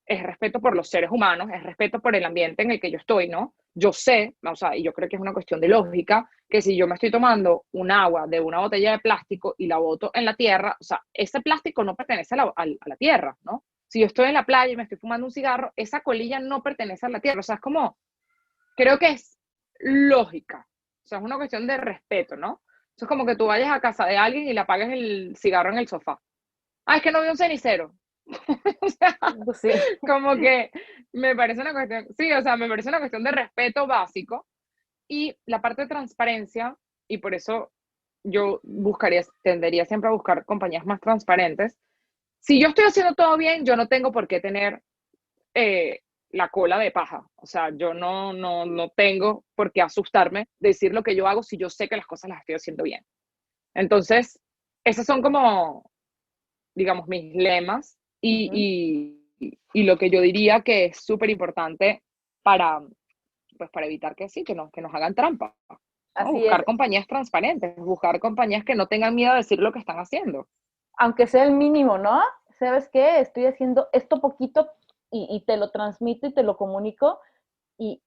es respeto por los seres humanos, es respeto por el ambiente en el que yo estoy, ¿no? Yo sé, o sea, y yo creo que es una cuestión de lógica, que si yo me estoy tomando un agua de una botella de plástico y la boto en la tierra, o sea, ese plástico no pertenece a la tierra, ¿no? Si yo estoy en la playa y me estoy fumando un cigarro, esa colilla no pertenece a la tierra, o sea, es como, creo que es lógica, o sea, es una cuestión de respeto, ¿no? Eso es como que tú vayas a casa de alguien y le apagues el cigarro en el sofá. Ah, es que no vi un cenicero. O sea, Pues sí. como que me parece una cuestión, sí, o sea, me parece una cuestión de respeto básico y la parte de transparencia, y por eso yo tendería siempre a buscar compañías más transparentes. Si yo estoy haciendo todo bien, yo no tengo por qué tener eh, la cola de paja. O sea, yo no tengo por qué asustarme de decir lo que yo hago si yo sé que las cosas las estoy haciendo bien. Entonces, esos son como, digamos, mis lemas Ujú. y lo que yo diría que es súper importante para, pues, para evitar que sí, que nos hagan trampa, ¿no? Así es. Buscar compañías transparentes, buscar compañías que no tengan miedo a decir lo que están haciendo. Aunque sea el mínimo, ¿no? ¿Sabes qué? Estoy haciendo esto poquito y te lo transmito y te lo comunico y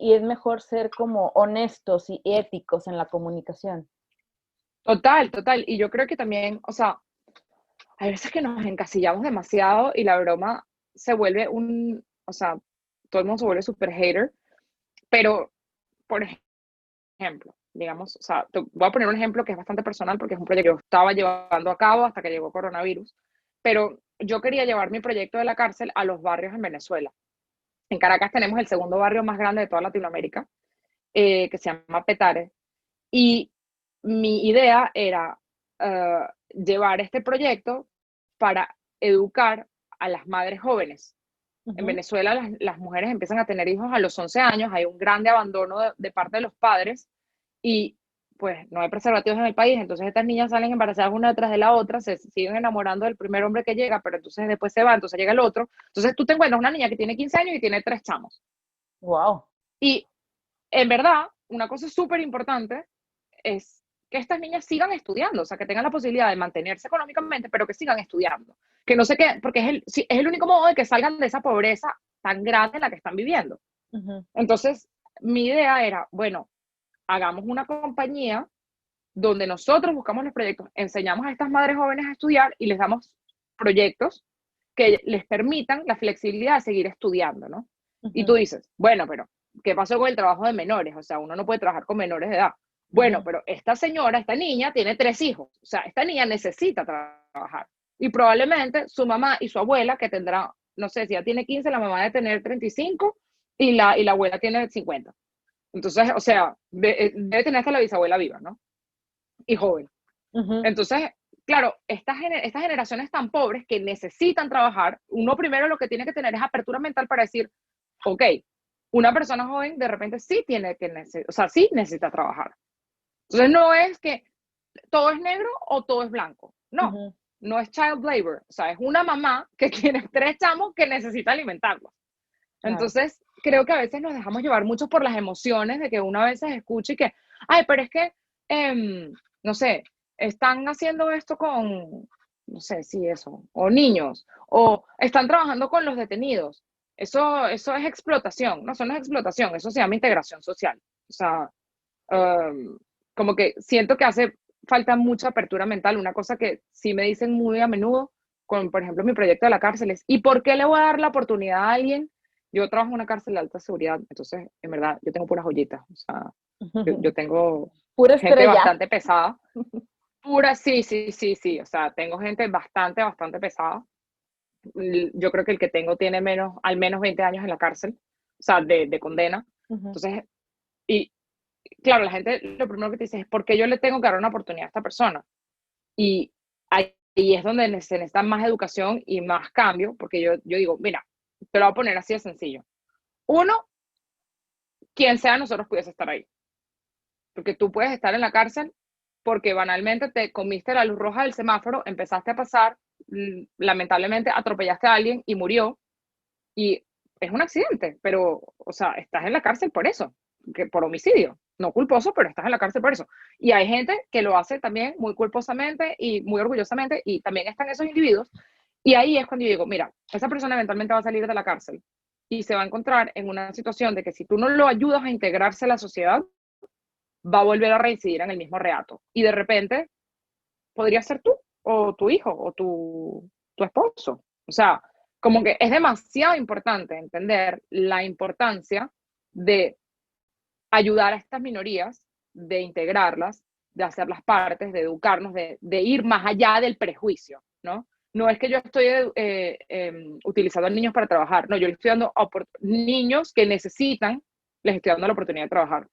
es mejor ser como honestos y éticos en la comunicación. Total, total. Y yo creo que también, o sea, hay veces que nos encasillamos demasiado y la broma se vuelve o sea, todo el mundo se vuelve súper hater, pero, por ejemplo, digamos, o sea, te voy a poner un ejemplo que es bastante personal porque es un proyecto que yo estaba llevando a cabo hasta que llegó coronavirus, pero yo quería llevar mi proyecto de la cárcel a los barrios en Venezuela. En Caracas tenemos el segundo barrio más grande de toda Latinoamérica, que se llama Petare, y mi idea era llevar este proyecto para educar a las madres jóvenes, En Venezuela las mujeres empiezan a tener hijos a los 11 años, hay un grande abandono de parte de los padres y pues no hay preservativos en el país, entonces estas niñas salen embarazadas una detrás de la otra, se siguen enamorando del primer hombre que llega, pero entonces después se va, entonces llega el otro. Entonces tú te encuentras una niña que tiene 15 años y tiene 3 chamos. Wow. Y en verdad, una cosa súper importante es que estas niñas sigan estudiando, o sea, que tengan la posibilidad de mantenerse económicamente, pero que sigan estudiando. Que no sé qué, porque es el único modo de que salgan de esa pobreza tan grande en la que están viviendo. Entonces, mi idea era, bueno, hagamos una compañía donde nosotros buscamos los proyectos, enseñamos a estas madres jóvenes a estudiar y les damos proyectos que les permitan la flexibilidad de seguir estudiando, ¿no? Y tú dices, bueno, pero ¿qué pasó con el trabajo de menores? O sea, uno no puede trabajar con menores de edad. Bueno, pero esta señora, esta niña, tiene 3 hijos. O sea, esta niña necesita trabajar. Y probablemente su mamá y su abuela, que tendrá, no sé, si ya tiene 15, la mamá debe tener 35 y la abuela tiene 50. Entonces, o sea, debe tener hasta la bisabuela viva, ¿no? Y joven. Entonces, claro, estas generaciones tan pobres que necesitan trabajar, uno primero lo que tiene que tener es apertura mental para decir, ok, una persona joven de repente sí tiene que, o sea, sí necesita trabajar. Entonces no es que todo es negro o todo es blanco. No, no es child labor. O sea, es una mamá que tiene 3 chamos que necesita alimentarlos. Entonces, creo que a veces nos dejamos llevar mucho por las emociones de que uno a veces escucha y que, ay, pero es que, no sé, están haciendo esto con, no sé si eso, o niños, o están trabajando con los detenidos. Eso es explotación, no, eso no es explotación, eso se llama integración social. O sea, como que siento que hace falta mucha apertura mental. Una cosa que sí me dicen muy a menudo, con, por ejemplo, mi proyecto de la cárcel es, ¿y por qué le voy a dar la oportunidad a alguien? Yo trabajo en una cárcel de alta seguridad, entonces, en verdad, yo tengo puras joyitas. O sea, yo tengo Pura gente estrella. bastante pesada. Pura, sí, sí, sí, sí. O sea, tengo gente bastante, bastante pesada. Yo creo que el que tengo tiene al menos 20 años en la cárcel, o sea, de condena. Entonces, y claro, la gente lo primero que te dice es, ¿por qué yo le tengo que dar una oportunidad a esta persona? Y ahí es donde se necesita más educación y más cambio, porque yo digo, mira, te lo voy a poner así de sencillo. Uno, quien sea nosotros pudiese estar ahí. Porque tú puedes estar en la cárcel porque banalmente te comiste la luz roja del semáforo, empezaste a pasar, lamentablemente atropellaste a alguien y murió. Y es un accidente, pero, o sea, estás en la cárcel por eso, por homicidio. No culposo, pero estás en la cárcel por eso. Y hay gente que lo hace también muy culposamente y muy orgullosamente, y también están esos individuos. Y ahí es cuando yo digo, mira, esa persona eventualmente va a salir de la cárcel y se va a encontrar en una situación de que si tú no lo ayudas a integrarse a la sociedad, va a volver a reincidir en el mismo reato. Y de repente podría ser tú, o tu hijo, o tu esposo. O sea, como que es demasiado importante entender la importancia de ayudar a estas minorías, de integrarlas, de hacerlas partes, de educarnos, de ir más allá del prejuicio, ¿no? No es que yo estoy utilizando a niños para trabajar, no, yo les estoy dando niños que necesitan, les estoy dando la oportunidad de trabajar.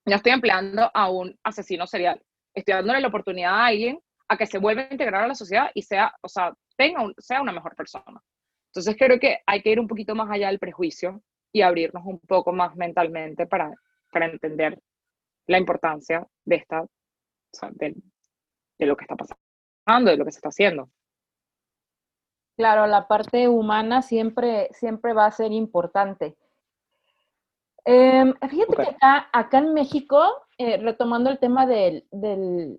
No estoy empleando a un asesino serial, estoy dándole la oportunidad a alguien a que se vuelva a integrar a la sociedad y sea, o sea, sea una mejor persona. Entonces creo que hay que ir un poquito más allá del prejuicio y abrirnos un poco más mentalmente para entender la importancia de esta, o sea, de lo que está pasando, de lo que se está haciendo. Claro, la parte humana siempre va a ser importante. Fíjate que Súper. acá en México, retomando el tema del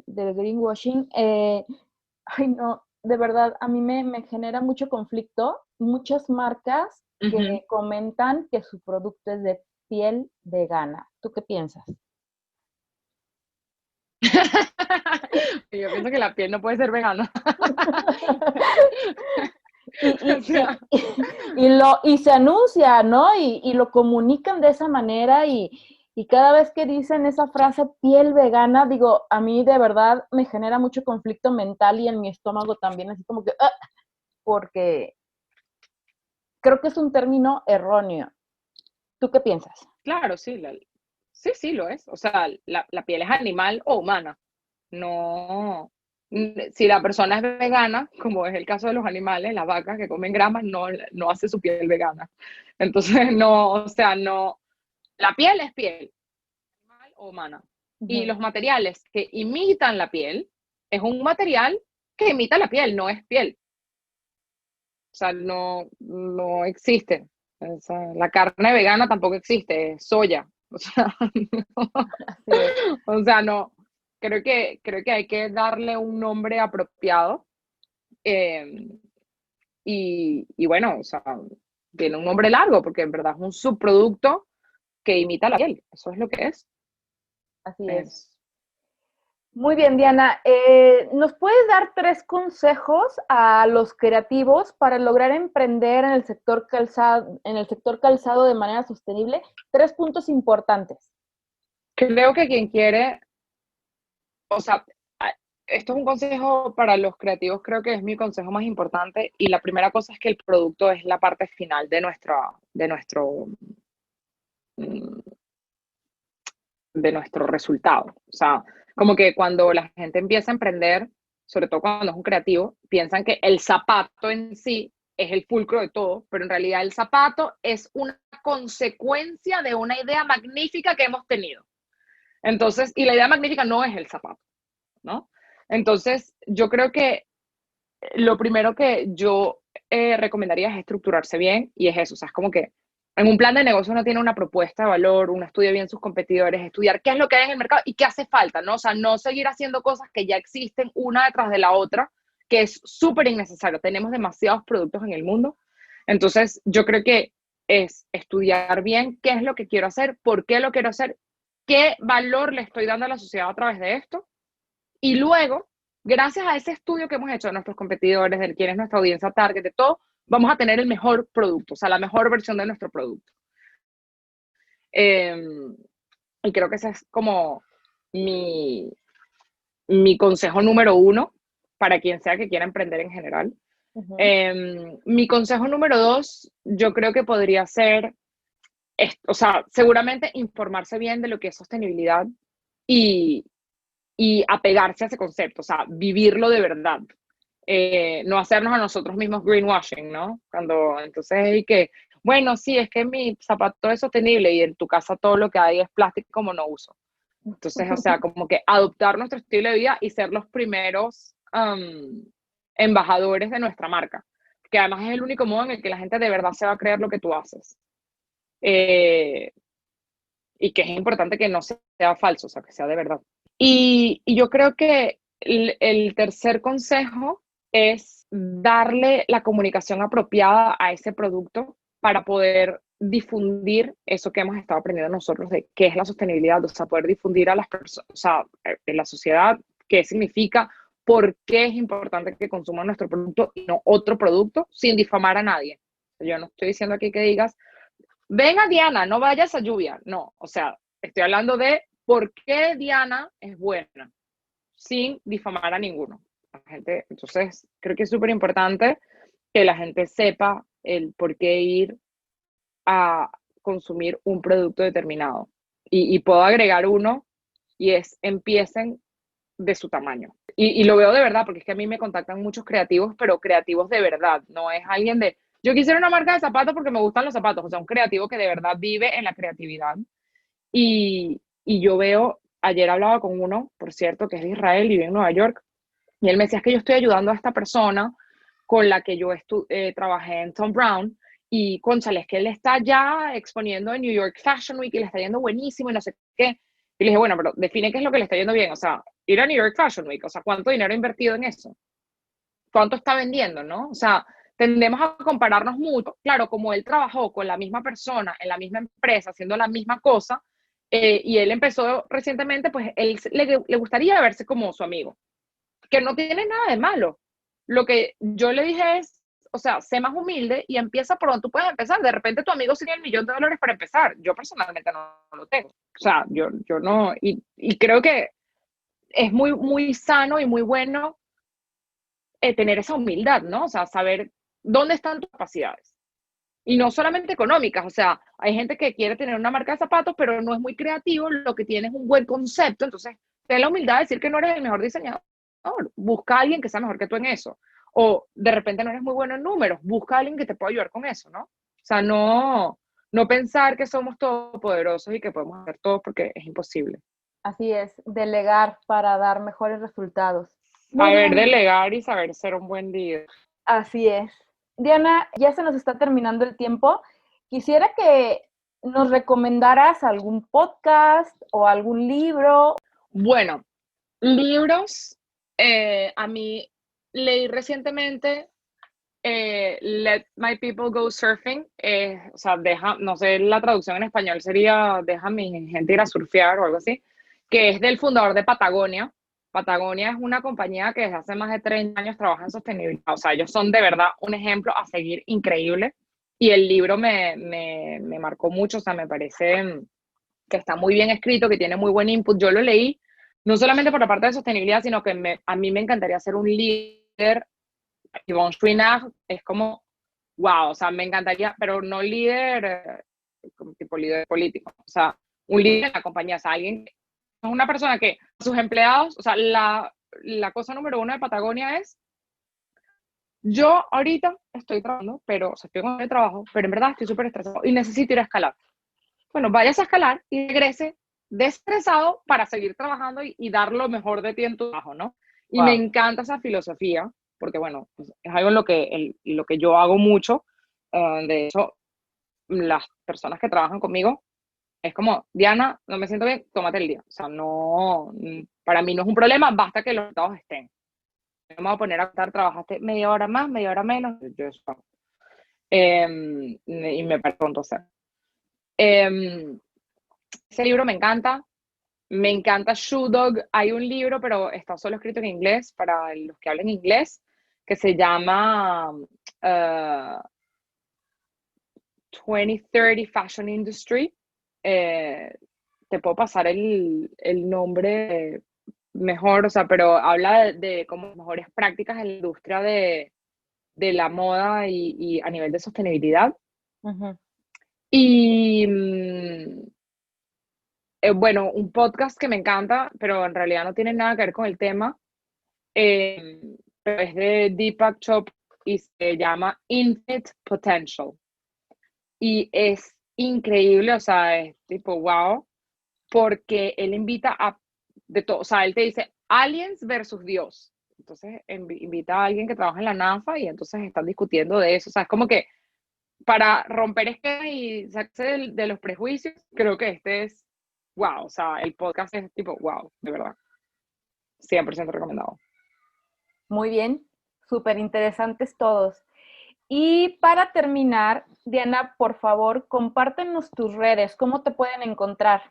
greenwashing, ay no, de verdad, a mí me genera mucho conflicto, muchas marcas que comentan que su producto es de piel vegana. ¿Tú qué piensas? Yo pienso que la piel no puede ser vegana. Y, O y, sea, y se anuncia, ¿no? Y lo comunican de esa manera y cada vez que dicen esa frase piel vegana, digo, a mí de verdad me genera mucho conflicto mental y en mi estómago también, así como que, porque creo que es un término erróneo. ¿Tú qué piensas? claro, sí, sí, sí lo es. O sea, la piel es animal o humana. No. Si la persona es vegana, como es el caso de los animales, las vacas que comen gramas, no hace su piel vegana. Entonces, no, o sea, no, la piel es piel, animal o humana. Y los materiales que imitan la piel, es un material que imita la piel, no es piel. O sea, no existe. O sea, la carne vegana tampoco existe, es soya. O sea, Así es. o sea, no. Creo que hay que darle un nombre apropiado. eh, y bueno, o sea, tiene un nombre largo porque en verdad es un subproducto que imita la piel. Eso es lo que es. Así es. Es Muy bien, Diana. ¿Nos puedes dar 3 consejos a los creativos para lograr emprender en el sector calzado de manera sostenible? 3 puntos importantes. Creo que quien quiere, o sea, esto es un consejo para los creativos, creo que es mi consejo más importante. Y la primera cosa es que el producto es la parte final mm, de nuestro resultado. O sea, como que cuando la gente empieza a emprender, sobre todo cuando es un creativo, piensan que el zapato en sí es el fulcro de todo, pero en realidad el zapato es una consecuencia de una idea magnífica que hemos tenido. Entonces, y la idea magnífica no es el zapato, ¿no? Entonces, yo creo que lo primero que yo recomendaría es estructurarse bien y es eso, o sea, es como que en un plan de negocio uno tiene una propuesta de valor, uno estudia bien sus competidores, estudiar qué es lo que hay en el mercado y qué hace falta, ¿no? O sea, no seguir haciendo cosas que ya existen una detrás de la otra, que es súper innecesario. Tenemos demasiados productos en el mundo. Entonces, yo creo que es estudiar bien qué es lo que quiero hacer, por qué lo quiero hacer, qué valor le estoy dando a la sociedad a través de esto y luego, gracias a ese estudio que hemos hecho de nuestros competidores, de quién es nuestra audiencia target, de todo, vamos a tener el mejor producto, o sea, la mejor versión de nuestro producto. Eh, y creo que ese es como mi, mi consejo número uno para quien sea que quiera emprender en general. Mi consejo número dos, yo creo que podría ser, o sea, seguramente informarse bien de lo que es sostenibilidad y, y apegarse a ese concepto, o sea, vivirlo de verdad. No hacernos a nosotros mismos greenwashing, ¿no? Cuando entonces y que, bueno, sí, es que mi zapato es sostenible y en tu casa todo lo que hay es plástico como no uso. Entonces, o sea, como que adoptar nuestro estilo de vida y ser los primeros embajadores de nuestra marca, que además es el único modo en el que la gente de verdad se va a creer lo que tú haces. Eh, y que es importante que no sea falso, o sea, que sea de verdad. Y yo creo que el tercer consejo es darle la comunicación apropiada a ese producto para poder difundir eso que hemos estado aprendiendo nosotros de qué es la sostenibilidad, o sea, poder difundir a las personas, o sea, en la sociedad, qué significa, por qué es importante que consuman nuestro producto y no otro producto sin difamar a nadie. Yo no estoy diciendo aquí que digas, venga Diana, no vayas a lluvia, no, o sea, estoy hablando de por qué Diana es buena, sin difamar a ninguno. La gente, entonces, creo que es súper importante que la gente sepa el por qué ir a consumir un producto determinado. Y puedo agregar uno, y es empiecen de su tamaño. Y lo veo de verdad, porque es que a mí me contactan muchos creativos, pero creativos de verdad, no es alguien de, yo quisiera una marca de zapatos porque me gustan los zapatos, o sea, un creativo que de verdad vive en la creatividad. Y yo veo, ayer hablaba con uno, por cierto, que es de Israel y vive en Nueva York, y él me decía, es que yo estoy ayudando a esta persona con la que yo trabajé en Tom Brown, y cónchale, es que él está ya exponiendo en New York Fashion Week y le está yendo buenísimo y no sé qué. Y le dije, bueno, pero define qué es lo que le está yendo bien, o sea, ir a New York Fashion Week, o sea, ¿cuánto dinero ha invertido en eso? ¿Cuánto está vendiendo, no? O sea, tendemos a compararnos mucho. Claro, como él trabajó con la misma persona, en la misma empresa, haciendo la misma cosa, y él empezó recientemente, pues él le gustaría verse como su amigo, que no tiene nada de malo. Lo que yo le dije es, o sea, sé más humilde y empieza por donde tú puedes empezar. De repente tu amigo tiene $1.000.000 para empezar. Yo personalmente no lo tengo. O sea, yo no, y creo que es muy, muy sano y muy bueno tener esa humildad, ¿no? O sea, saber dónde están tus capacidades. Y no solamente económicas, o sea, hay gente que quiere tener una marca de zapatos, pero no es muy creativo, lo que tiene es un buen concepto, entonces ten la humildad de decir que no eres el mejor diseñador busca a alguien que sea mejor que tú en eso. O de repente no eres muy bueno en números, busca a alguien que te pueda ayudar con eso, ¿no? O sea, no pensar que somos todopoderosos y que podemos hacer todo porque es imposible. Así es, delegar para dar mejores resultados. Muy Saber bien, delegar y saber ser un buen líder. así es. Diana, ya se nos está terminando el tiempo. Quisiera que nos recomendaras algún podcast o algún libro. Bueno, libros, a mí leí recientemente Let My People Go Surfing, o sea, no sé, la traducción en español sería Deja a mi gente ir a surfear o algo así, que es del fundador de Patagonia. Patagonia es una compañía que desde hace más de 30 años trabaja en sostenibilidad, o sea, ellos son de verdad un ejemplo a seguir increíble, y el libro me marcó mucho, o sea, me parece que está muy bien escrito, que tiene muy buen input. Yo lo leí no solamente por la parte de sostenibilidad, sino que a mí me encantaría ser un líder. Yvon Chouinard es como, wow, o sea, me encantaría, pero no líder, como tipo líder político, o sea, un líder en la compañía, o sea, alguien, una persona que sus empleados, o sea, la cosa número uno de Patagonia es, yo ahorita estoy trabajando, pero, o sea, estoy con el trabajo, pero en verdad estoy súper estresado y necesito ir a escalar. Bueno, vayas a escalar y regrese desestresado para seguir trabajando y dar lo mejor de ti en tu trabajo, ¿no? Y me Wow. encanta esa filosofía, porque bueno, pues, es algo en lo que yo hago mucho. De hecho, las personas que trabajan conmigo es como, Diana, no me siento bien, tómate el día. O sea, no, para mí no es un problema, basta que los resultados estén. No me voy a poner a estar, trabajaste media hora más, media hora menos, yo eso hago. Y me parece tonto hacer. Ese libro me encanta. Me encanta Shoe Dog. Hay un libro, pero está solo escrito en inglés para los que hablen inglés, que se llama 2030 Fashion Industry. Te puedo pasar el nombre mejor, o sea, pero habla de como mejores prácticas en la industria de la moda y a nivel de sostenibilidad. Uh-huh. Y bueno, un podcast que me encanta, pero en realidad no tiene nada que ver con el tema, pero es de Deepak Chopra y se llama Infinite Potential. Y es increíble, o sea, es tipo wow, porque él invita a de todo, o sea, él te dice aliens versus Dios. Entonces invita a alguien que trabaja en la NASA y entonces están discutiendo de eso. O sea, es como que para romper esquemas y sacarse de los prejuicios, creo que este es wow, o sea, el podcast es tipo wow, de verdad. 100% recomendado. Muy bien, súper interesantes todos. Y para terminar, Diana, por favor, compártenos tus redes, ¿cómo te pueden encontrar?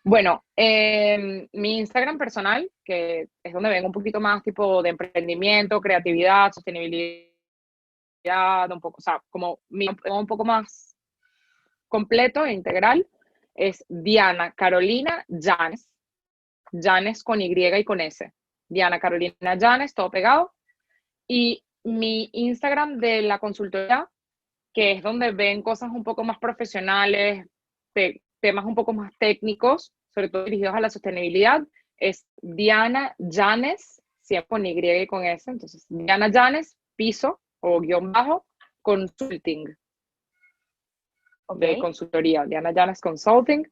Bueno, mi Instagram personal, que es donde vengo un poquito más tipo de emprendimiento, creatividad, sostenibilidad, un poco, o sea, como un poco más completo e integral, es Diana Carolina Llanes, Llanes con Y y con S. Diana Carolina Llanes, todo pegado. Y mi Instagram de la consultoría, que es donde ven cosas un poco más profesionales, temas un poco más técnicos, sobre todo dirigidos a la sostenibilidad, es Diana Llanes, siempre con Y y con S, entonces Diana Llanes, piso o guión bajo, consulting, de Ok. consultoría, Diana Llanes Consulting.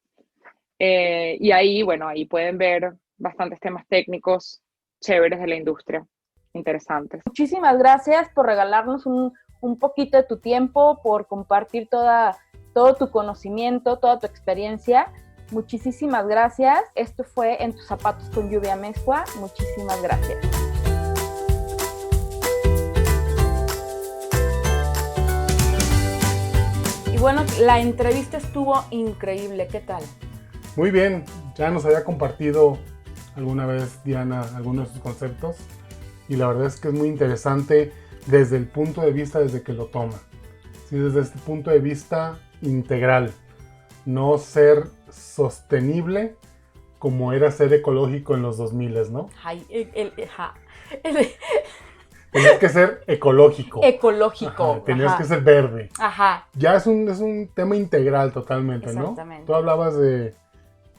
Y ahí, bueno, ahí pueden ver bastantes temas técnicos chéveres de la industria, interesantes. Muchísimas gracias por regalarnos un poquito de tu tiempo, por compartir todo tu conocimiento, toda tu experiencia. Muchísimas gracias. Esto fue En tus zapatos con Lluvia Mezcua. Muchísimas gracias. Y bueno, la entrevista estuvo increíble. ¿Qué tal? Muy bien, ya nos había compartido alguna vez Diana algunos de sus conceptos y la verdad es que es muy interesante desde el punto de vista desde que lo toma. Sí, desde este punto de vista integral, no ser sostenible como era ser ecológico en los 2000, ¿no? Ay, Tenías que ser ecológico. ecológico. Ajá, tenías Ajá. que ser verde. Ajá. Ya es un tema integral totalmente, ¿no? Exactamente. Tú hablabas de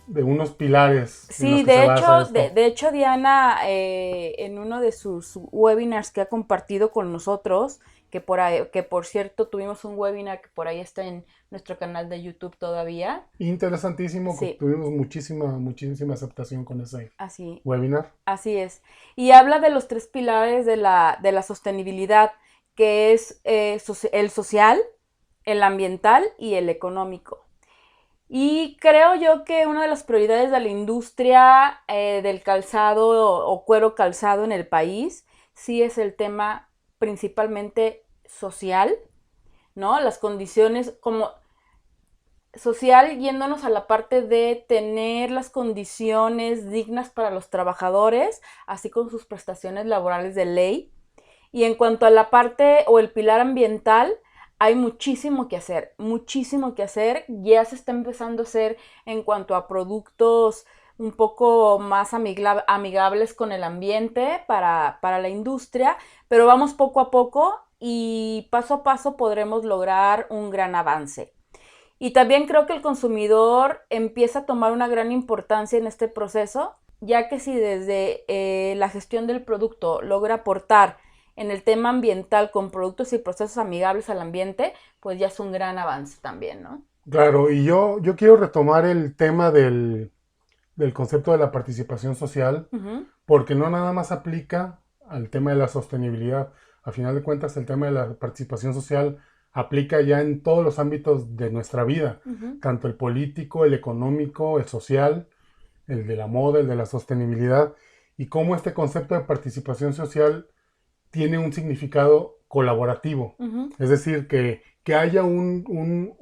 de unos pilares en los Sí, que se de basa hecho, esto. de hecho Diana, en uno de sus webinars que ha compartido con nosotros, que por cierto tuvimos un webinar que por ahí está en nuestro canal de YouTube todavía. Interesantísimo, Sí, tuvimos muchísima aceptación con ese así, webinar. así es. Y habla de los tres pilares de la sostenibilidad, que es el social, el ambiental y el económico. Y creo yo que una de las prioridades de la industria del calzado o cuero calzado en el país sí es el tema principalmente social, ¿no? Las condiciones como social yéndonos a la parte de tener las condiciones dignas para los trabajadores, así con sus prestaciones laborales de ley. Y en cuanto a la parte o el pilar ambiental, hay muchísimo que hacer. Ya se está empezando a hacer en cuanto a productos un poco más amigables con el ambiente para la industria, pero vamos poco a poco y paso a paso podremos lograr un gran avance. Y también creo que el consumidor empieza a tomar una gran importancia en este proceso, ya que si desde la gestión del producto logra aportar en el tema ambiental con productos y procesos amigables al ambiente, pues ya es un gran avance también, ¿no? Claro, y yo quiero retomar el tema del concepto de la participación social, Uh-huh. porque no nada más aplica al tema de la sostenibilidad. A final de cuentas, el tema de la participación social aplica ya en todos los ámbitos de nuestra vida, Uh-huh. tanto el político, el económico, el social, el de la moda, el de la sostenibilidad, y cómo este concepto de participación social tiene un significado colaborativo. Uh-huh. Es decir, que haya un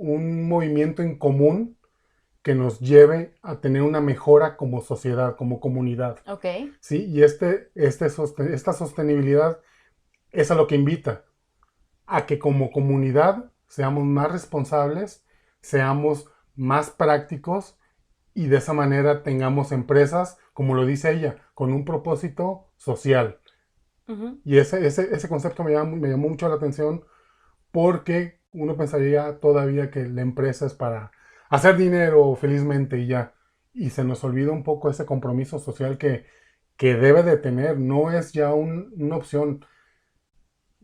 movimiento en común que nos lleve a tener una mejora como sociedad, como comunidad. Ok. ¿Sí? Y esta sostenibilidad es a lo que invita, a que como comunidad seamos más responsables, seamos más prácticos y de esa manera tengamos empresas, como lo dice ella, con un propósito social. Uh-huh. Y ese concepto me llamó mucho la atención porque uno pensaría todavía que la empresa es para hacer dinero felizmente y ya. Y se nos olvida un poco ese compromiso social que debe de tener. No es ya una opción.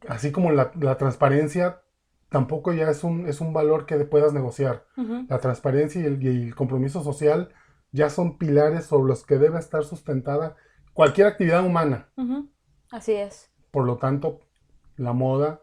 Así como la transparencia tampoco ya es un valor que puedas negociar. Uh-huh. La transparencia y el compromiso social ya son pilares sobre los que debe estar sustentada cualquier actividad humana. Uh-huh. Así es. Por lo tanto, la moda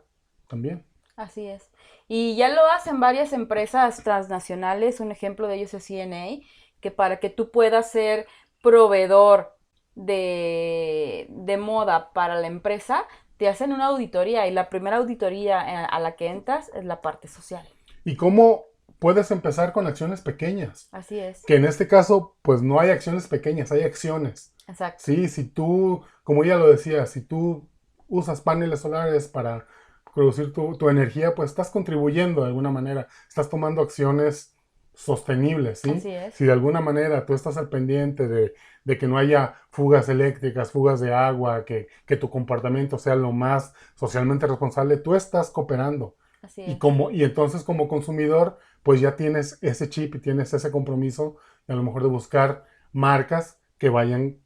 también. Así es. Y ya lo hacen varias empresas transnacionales, un ejemplo de ellos es CNA, que para que tú puedas ser proveedor de moda para la empresa, te hacen una auditoría y la primera auditoría a la que entras es la parte social. Y cómo puedes empezar con acciones pequeñas. Así es. Que en este caso, pues no hay acciones pequeñas, hay acciones. Exacto. Sí, si tú, como ella lo decía, si tú usas paneles solares para producir tu energía, pues estás contribuyendo de alguna manera, estás tomando acciones sostenibles, ¿sí? Así es. Si de alguna manera tú estás al pendiente de que no haya fugas eléctricas, fugas de agua, que tu comportamiento sea lo más socialmente responsable, tú estás cooperando. Así Y, es. y entonces como consumidor, pues ya tienes ese chip y tienes ese compromiso, a lo mejor de buscar marcas que vayan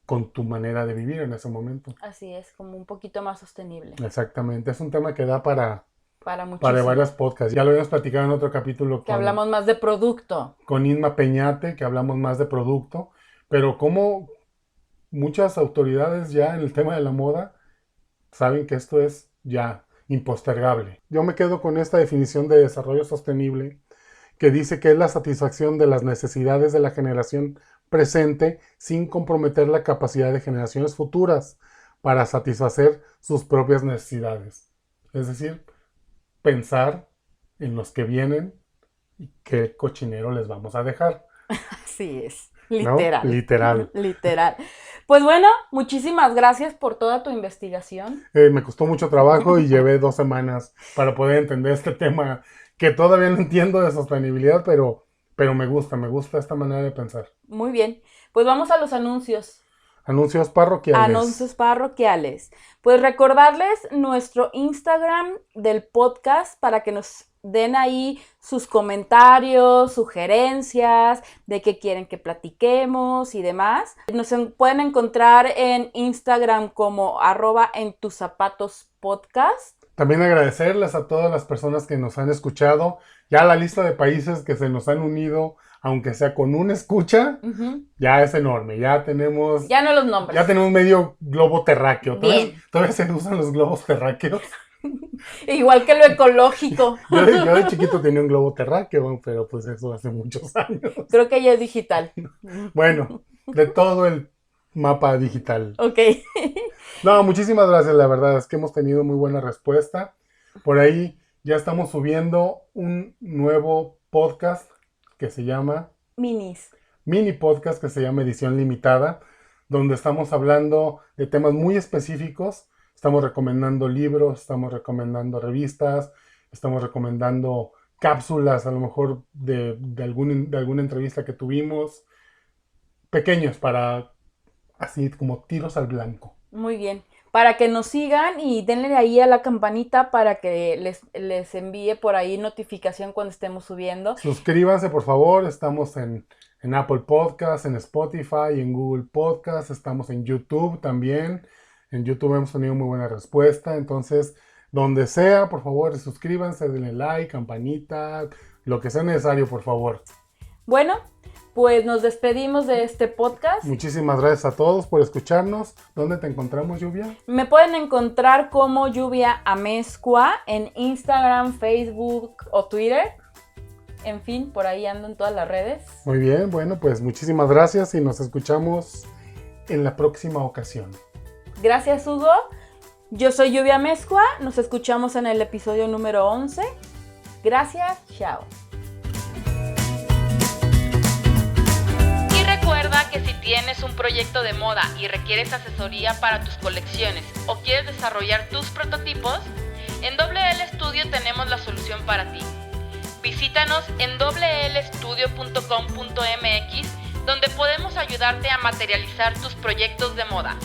con tu manera de vivir en ese momento. Así es, como un poquito más sostenible. Exactamente, es un tema que da para muchísimo. varios podcasts. Ya lo habíamos platicado en otro capítulo que hablamos más de producto. Con Inma Peñate, que hablamos más de producto, pero como muchas autoridades ya en el tema de la moda saben que esto es ya impostergable. Yo me quedo con esta definición de desarrollo sostenible que dice que es la satisfacción de las necesidades de la generación presente sin comprometer la capacidad de generaciones futuras para satisfacer sus propias necesidades. Es decir, pensar en los que vienen y qué cochinero les vamos a dejar. Así es, literal. ¿No? Literal. Literal. Pues bueno, muchísimas gracias por toda tu investigación. Me costó mucho trabajo y llevé 2 semanas para poder entender este tema que todavía no entiendo de sostenibilidad, pero me gusta esta manera de pensar. Muy bien, pues vamos a los anuncios. Anuncios parroquiales. Anuncios parroquiales. Pues recordarles nuestro Instagram del podcast para que nos den ahí sus comentarios, sugerencias, de qué quieren que platiquemos y demás. Nos pueden encontrar en Instagram como @entuzapatospodcast. También agradecerles a todas las personas que nos han escuchado. Ya la lista de países que se nos han unido, aunque sea con una escucha, ya es enorme. Ya tenemos... Ya no los nombres. Ya tenemos medio globo terráqueo. Bien. ¿Todavía se usan los globos terráqueos? Igual que lo ecológico. Yo de chiquito tenía un globo terráqueo, pero pues eso hace muchos años. Creo que ya es digital. Bueno, de todo el mapa digital. Ok. No, muchísimas gracias, la verdad es que hemos tenido muy buena respuesta. Por ahí ya estamos subiendo un nuevo podcast que se llama... Mini podcast que se llama Edición Limitada, donde estamos hablando de temas muy específicos. Estamos recomendando libros, estamos recomendando revistas, estamos recomendando cápsulas, a lo mejor de alguna entrevista que tuvimos. Pequeños para, así como tiros al blanco. Muy bien. Para que nos sigan y denle ahí a la campanita para que les envíe por ahí notificación cuando estemos subiendo. Suscríbanse, por favor. Estamos en Apple Podcasts, en Spotify, en Google Podcasts. Estamos en YouTube también. En YouTube hemos tenido muy buena respuesta. Entonces, donde sea, por favor, suscríbanse, denle like, campanita, lo que sea necesario, por favor. Bueno, pues nos despedimos de este podcast. Muchísimas gracias a todos por escucharnos. ¿Dónde te encontramos, Lluvia? Me pueden encontrar como Lluvia Amezcua en Instagram, Facebook o Twitter. En fin, por ahí ando en todas las redes. Muy bien, bueno, pues muchísimas gracias y nos escuchamos en la próxima ocasión. Gracias, Hugo. Yo soy Lluvia Amezcua. Nos escuchamos en el episodio número 11. Gracias, chao. Y recuerda que si tienes un proyecto de moda y requieres asesoría para tus colecciones o quieres desarrollar tus prototipos, en WL Studio tenemos la solución para ti. Visítanos en wlstudio.com.mx, donde podemos ayudarte a materializar tus proyectos de moda.